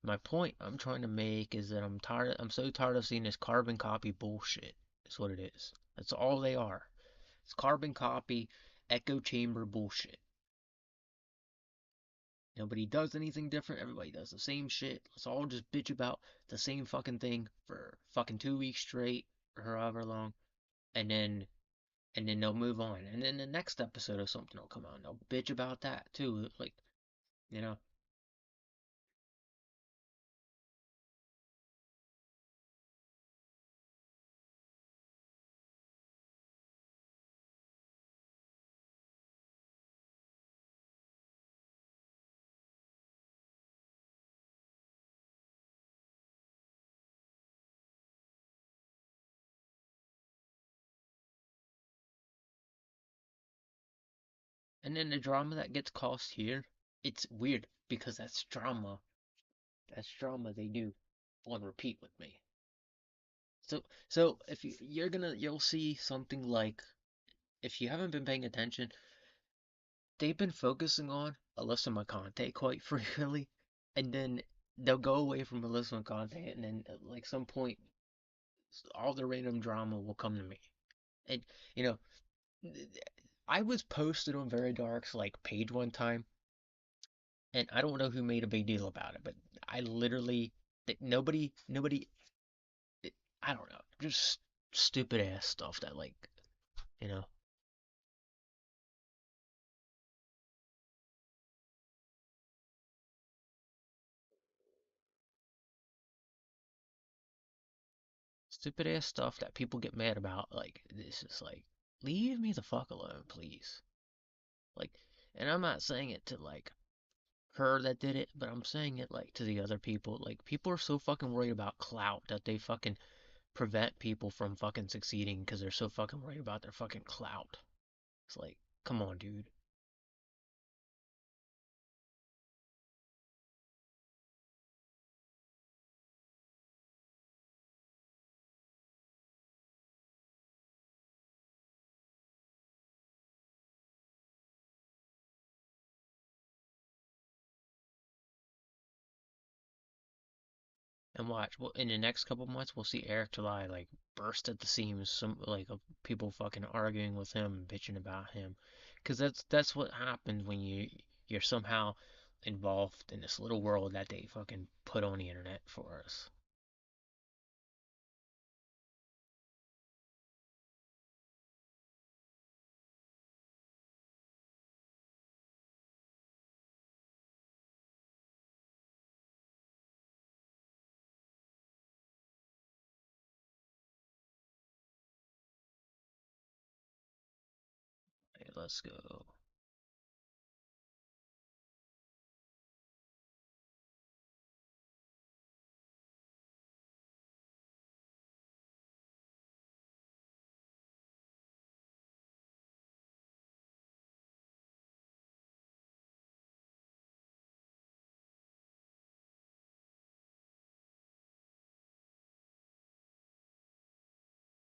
My point I'm trying to make is that I'm so tired of seeing this carbon copy bullshit. That's what it is. That's all they are. It's carbon copy, echo chamber bullshit. Nobody does anything different. Everybody does the same shit. Let's all just bitch about the same fucking thing for fucking 2 weeks straight, or however long, and then they'll move on. And then the next episode of something will come out and they'll bitch about that too. Like, you know, and then the drama that gets caused here, it's weird because that's drama they do on repeat with me. So if you'll see something like, if you haven't been paying attention, they've been focusing on Alyssa McConaughey quite frequently, and then they'll go away from Alyssa McConaughey, and then at like some point, all the random drama will come to me. And you know, I was posted on Very Dark's like page one time, and I don't know who made a big deal about it, but I literally that nobody, I don't know, just stupid ass stuff that, like, you know, Stupid ass stuff that people get mad about. Like, this is like, leave me the fuck alone, please. Like, and I'm not saying it to like her that did it, but I'm saying it like to the other people. Like, people are so fucking worried about clout that they fucking prevent people from fucking succeeding because they're so fucking worried about their fucking clout. It's like, come on, dude. And watch, well, in the next couple months, we'll see Eric July like burst at the seams. Some like of people fucking arguing with him, bitching about him, because that's what happens when you're somehow involved in this little world that they fucking put on the internet for us. Hey, let's go.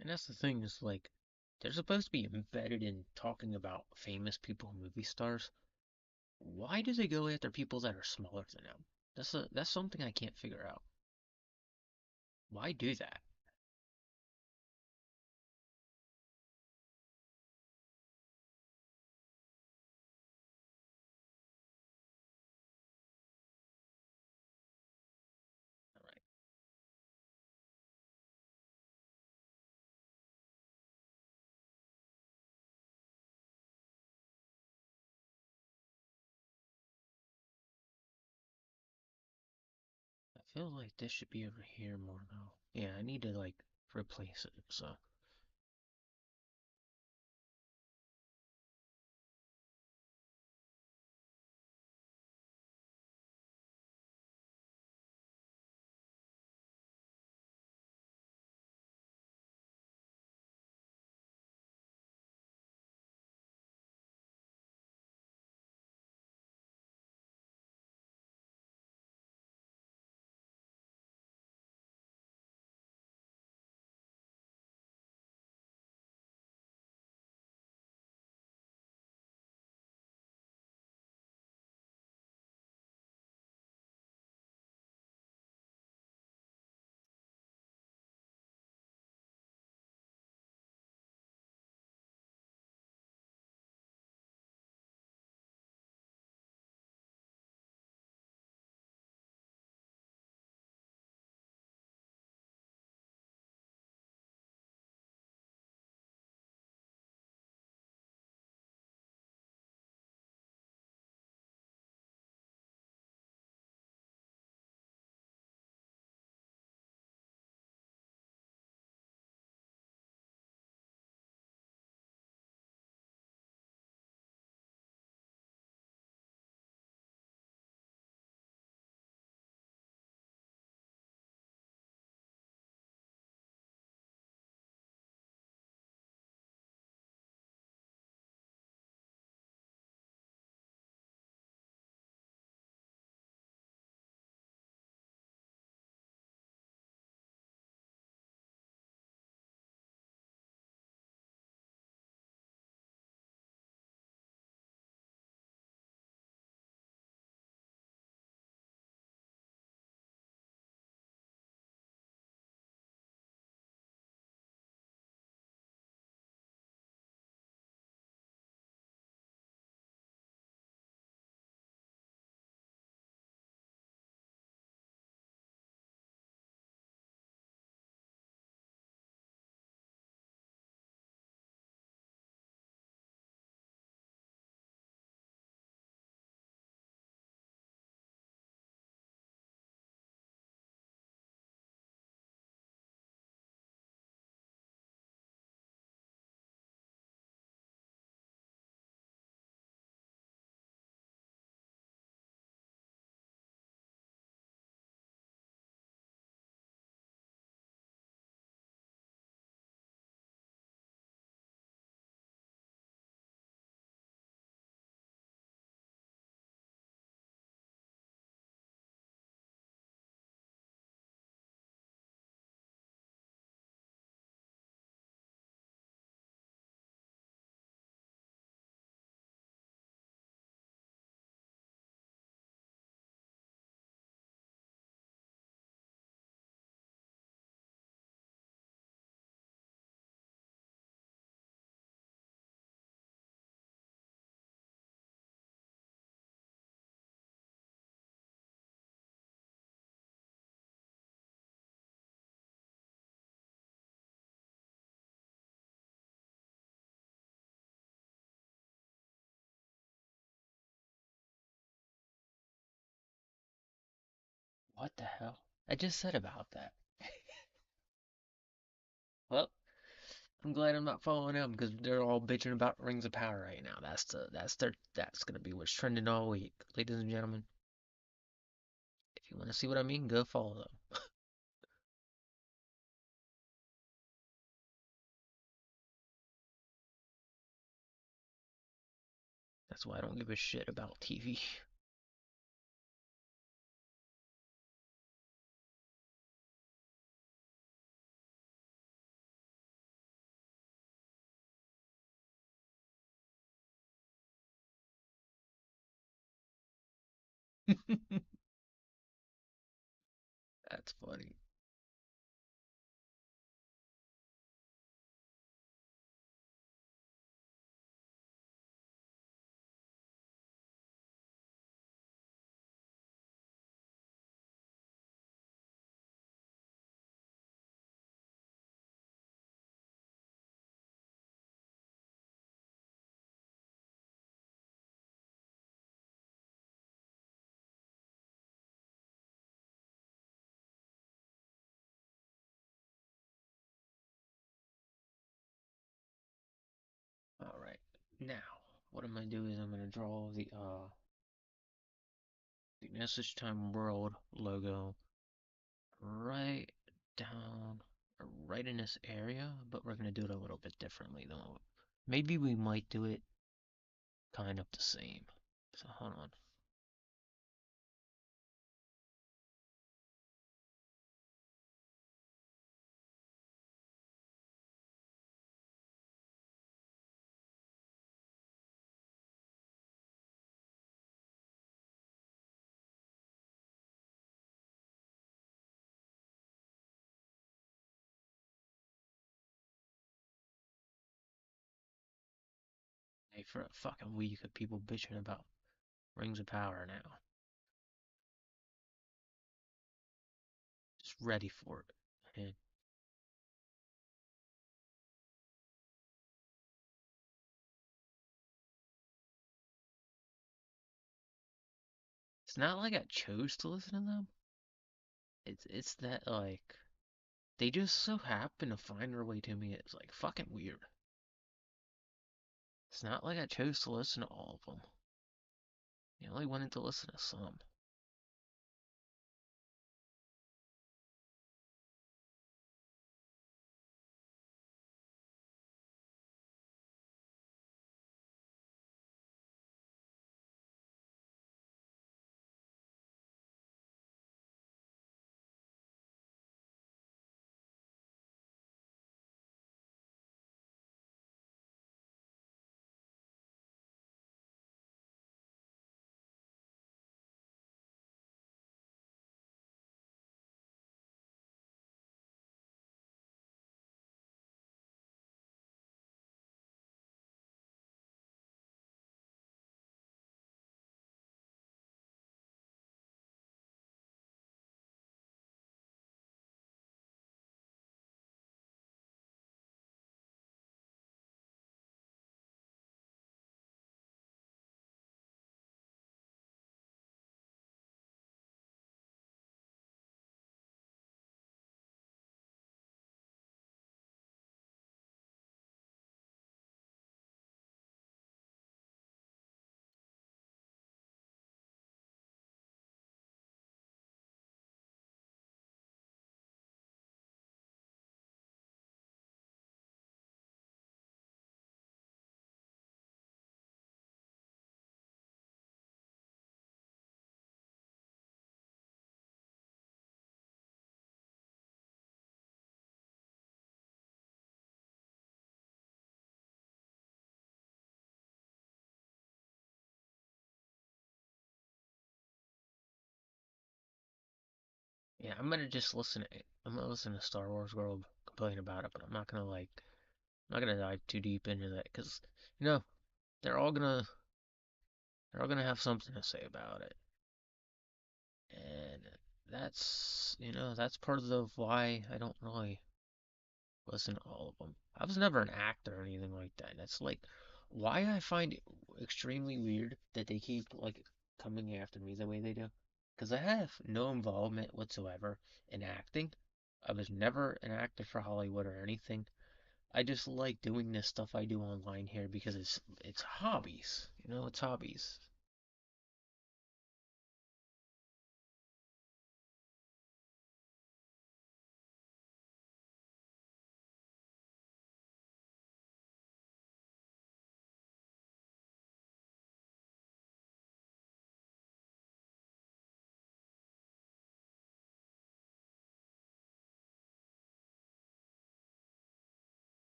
And that's the thing is like, they're supposed to be embedded in talking about famous people, movie stars. Why do they go after people that are smaller than them? That's something I can't figure out. Why do that? All right. I feel like this should be over here more though. Yeah, I need to like replace it. So What the hell? I just said about that. Well, I'm glad I'm not following them because they're all bitching about Rings of Power right now. That's gonna be what's trending all week, ladies and gentlemen. If you want to see what I mean, go follow them. That's why I don't give a shit about TV. That's funny. All right, now what I'm gonna do is I'm gonna draw the Message Time World logo right down, right in this area, but we're gonna do it a little bit differently though. Maybe we might do it kind of the same. So hold on. Hey, for a fucking week of people bitching about Rings of Power now. Just ready for it. And it's not like I chose to listen to them. It's that like they just so happen to find their way to me. It's like fucking weird. It's not like I chose to listen to all of them. I only wanted to listen to some. Yeah, I'm gonna just listen to it. I'm gonna listen to Star Wars World complain about it, but I'm not gonna I'm not gonna dive too deep into that because you know they're all gonna they're all gonna have something to say about it, and that's part of the why I don't really listen to all of them. I was never an actor or anything like that. That's like why I find it extremely weird that they keep like coming after me the way they do. because I have no involvement whatsoever in acting. I was never an actor for Hollywood or anything. I just like doing this stuff I do online here because it's hobbies. It's hobbies.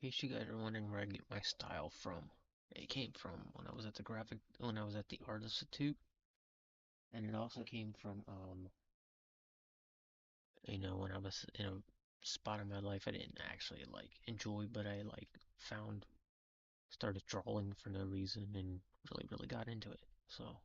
In case you guys are wondering where I get my style from, it came from when I was at the Art Institute, and it also came from, when I was in a spot in my life I didn't actually like enjoy, but I like found, started drawing for no reason and really, really got into it. So.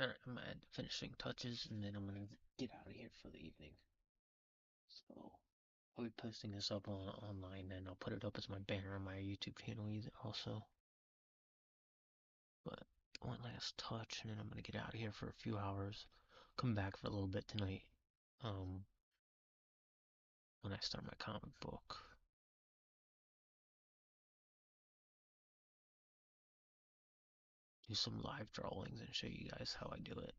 Alright, I'm gonna add finishing touches, and then I'm gonna get out of here for the evening. So, I'll be posting this up online, and I'll put it up as my banner on my YouTube channel also. But one last touch, and then I'm gonna get out of here for a few hours. Come back for a little bit tonight. When I start my comic book. Do some live drawings and show you guys how I do it.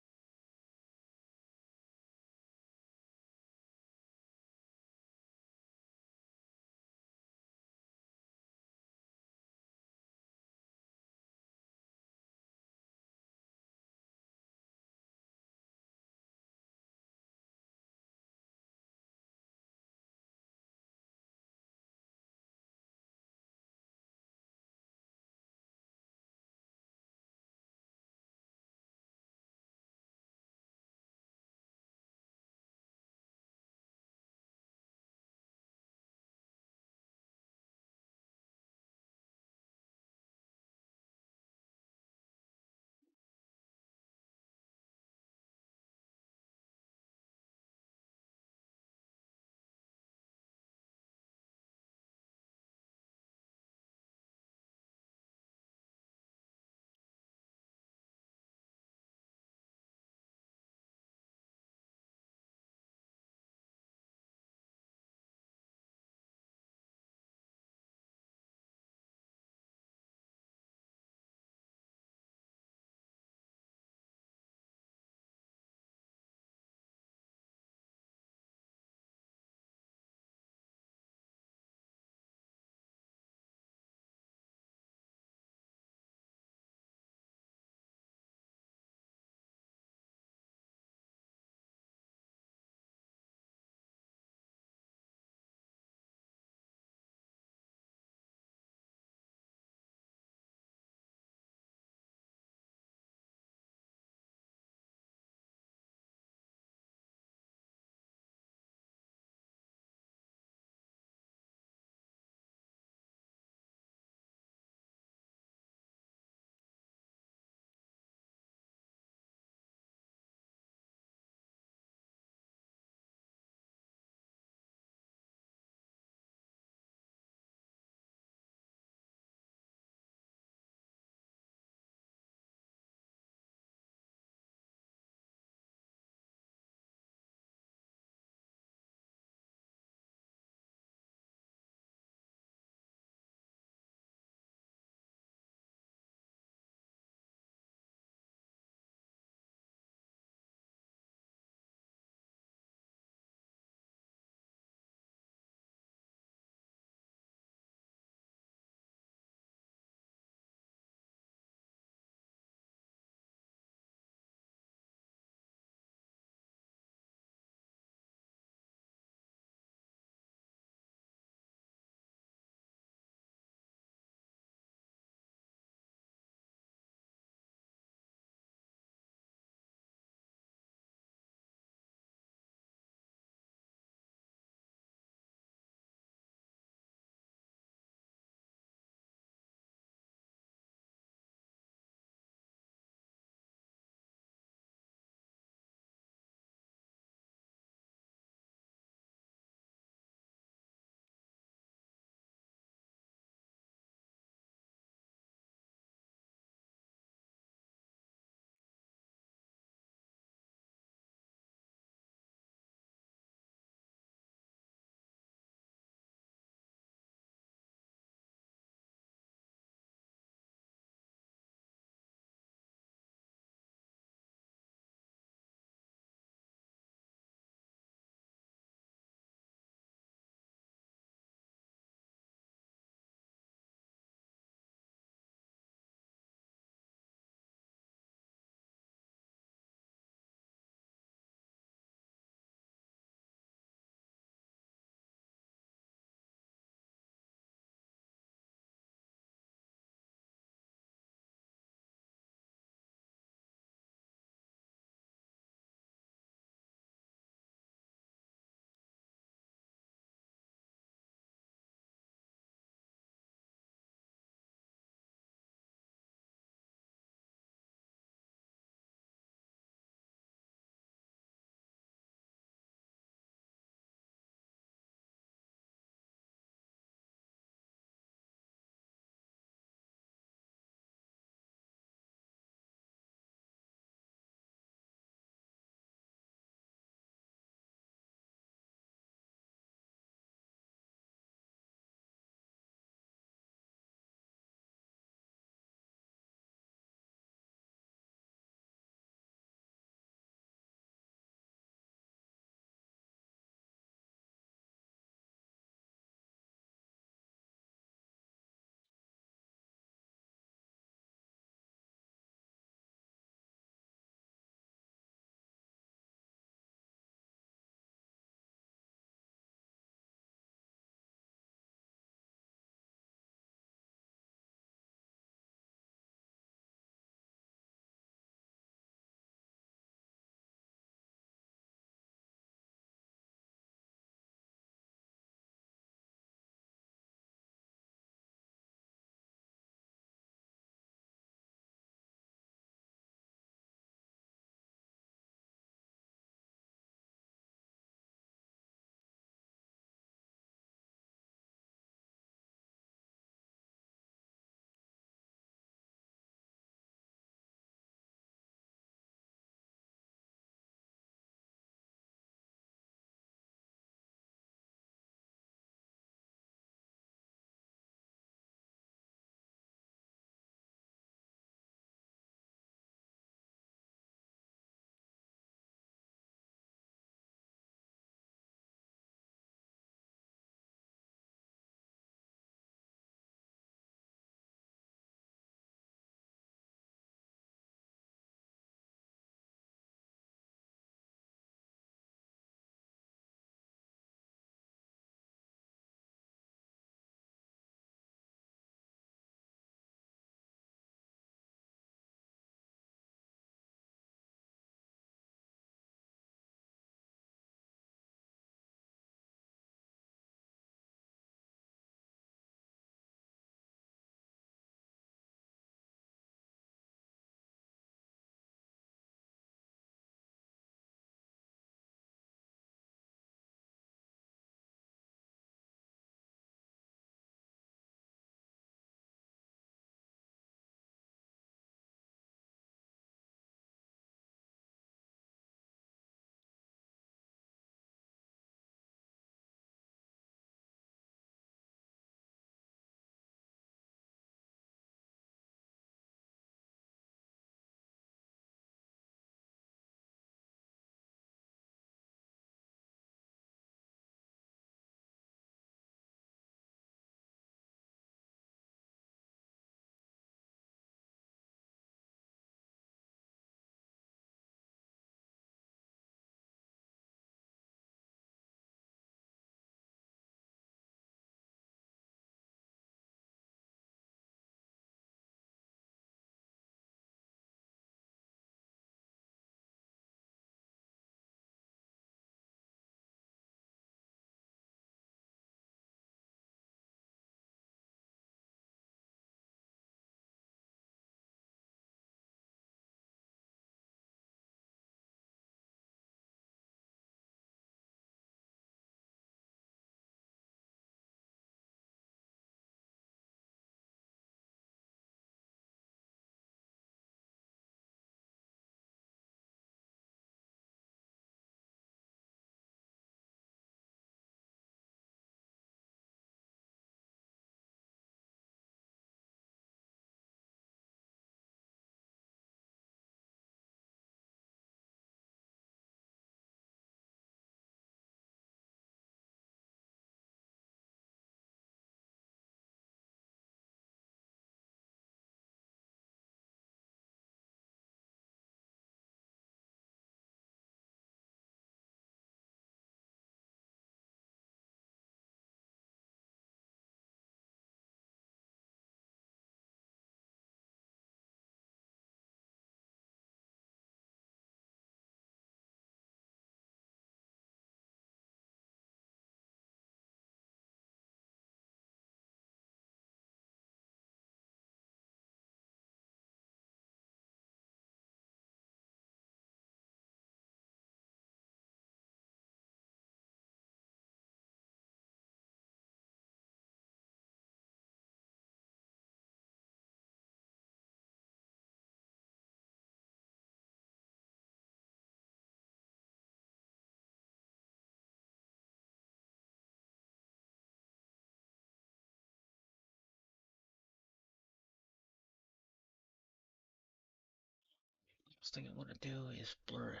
First thing I want to do is blur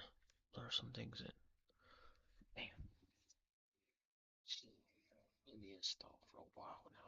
some things in. Damn. In the install for a while now.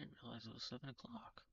didn't realize it was 7 o'clock.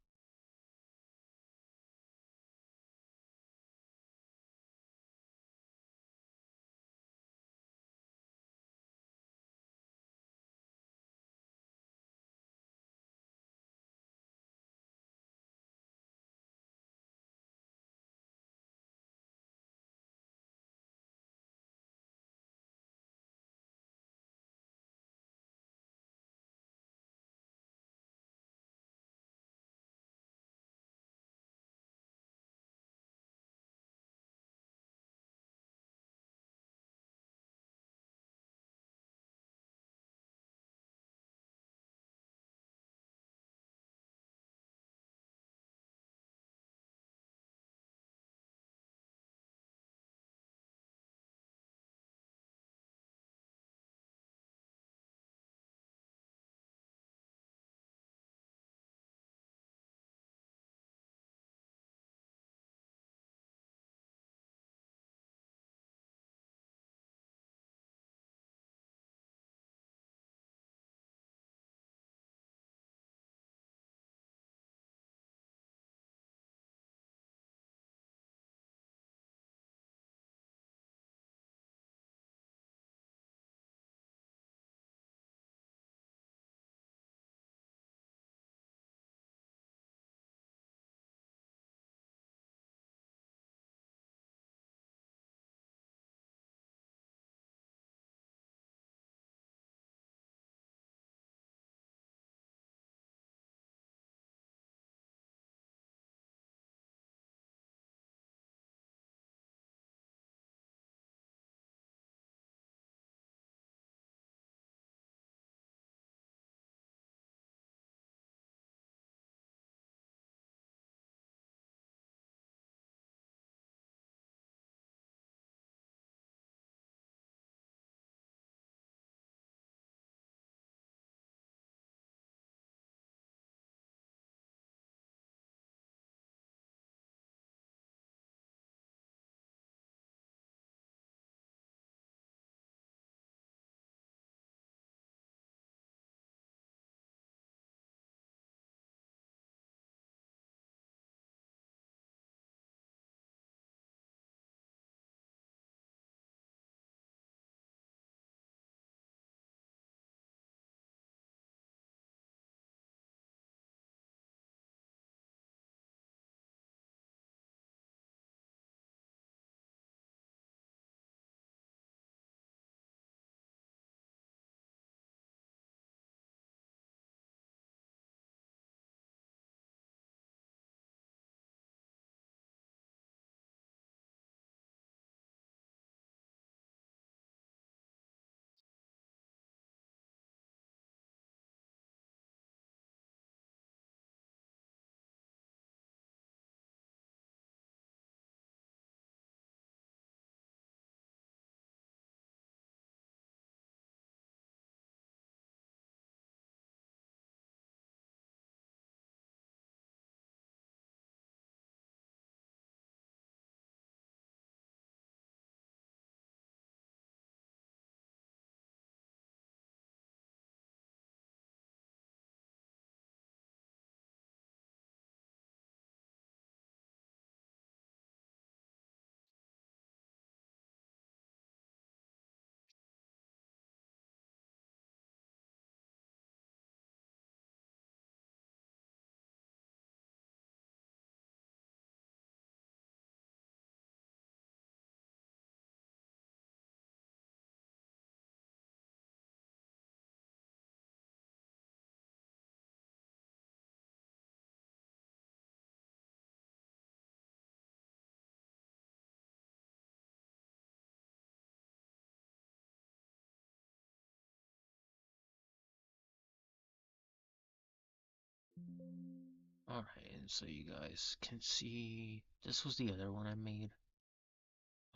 Alright, and so you guys can see this was the other one I made.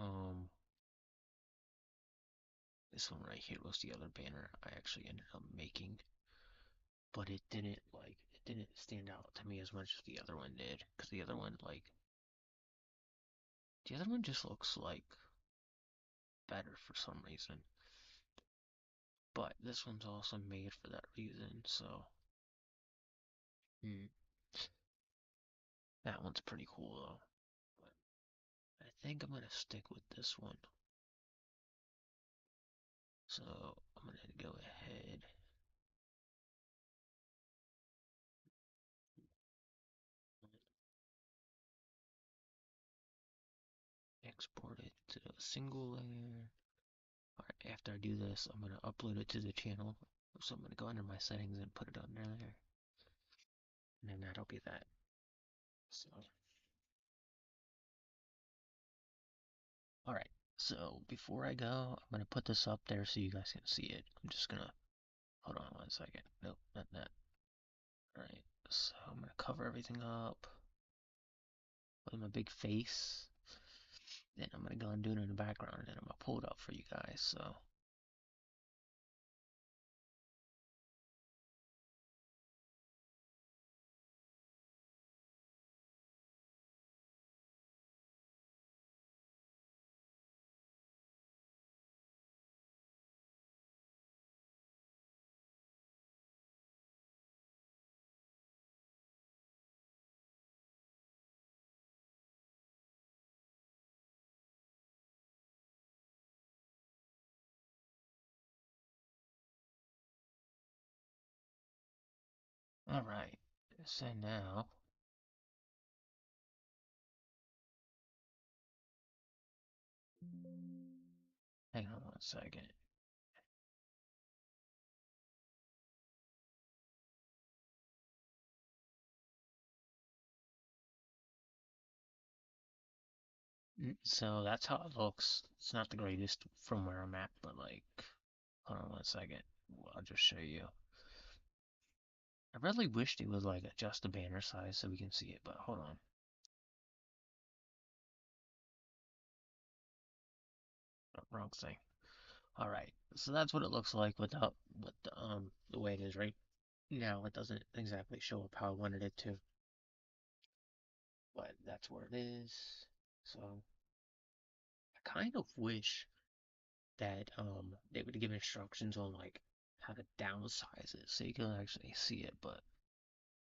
Um, this one right here was the other banner I actually ended up making, but it didn't stand out to me as much as the other one did, because the other one just looks like better for some reason. But this one's also made for that reason, so Hmm. That one's pretty cool though. But I think I'm gonna stick with this one. So I'm gonna go ahead, export it to a single layer. Alright, after I do this, I'm gonna upload it to the channel. So I'm gonna go under my settings and put it under there. And then that'll be that. So, alright. So before I go, I'm gonna put this up there so you guys can see it. I'm just gonna, hold on one second. Nope, not that. Alright, so I'm gonna cover everything up with my big face. Then I'm gonna go and do it in the background, and then I'm gonna pull it up for you guys. So, alright. So now, hang on one second. So that's how it looks. It's not the greatest from where I'm at, but like, hold on one second. I'll just show you. I really wished it would like adjust the banner size so we can see it, but hold on. Oh, wrong thing. Alright, so that's what it looks like without with the way it is right now. It doesn't exactly show up how I wanted it to, but that's where it is. So I kind of wish that they would give instructions on like how to downsize it so you can actually see it, but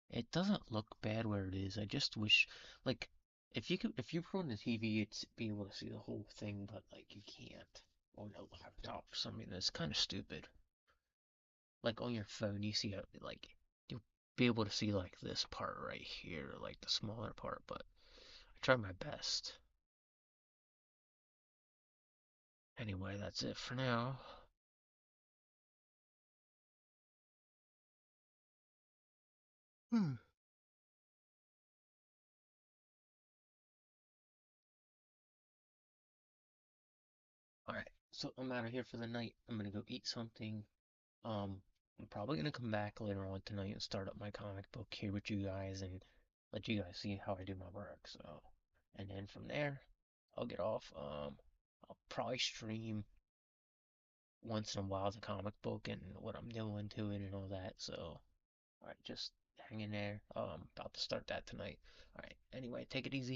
it doesn't look bad where it is. I just wish, like, if you put on the TV, you'd be able to see the whole thing, but like you can't on a laptop for some reason. It's kind of stupid. Like on your phone, you see it, like you'll be able to see like this part right here, like the smaller part. But I try my best. Anyway, that's it for now. Hmm. All right, so I'm out of here for the night. I'm gonna go eat something. Um, I'm probably gonna come back later on tonight and start up my comic book here with you guys and let you guys see how I do my work. So, and then from there, I'll get off. I'll probably stream once in a while the comic book and what I'm doing to it and all that. So, all right, just hang in there. About to start that tonight. All right. Anyway, take it easy.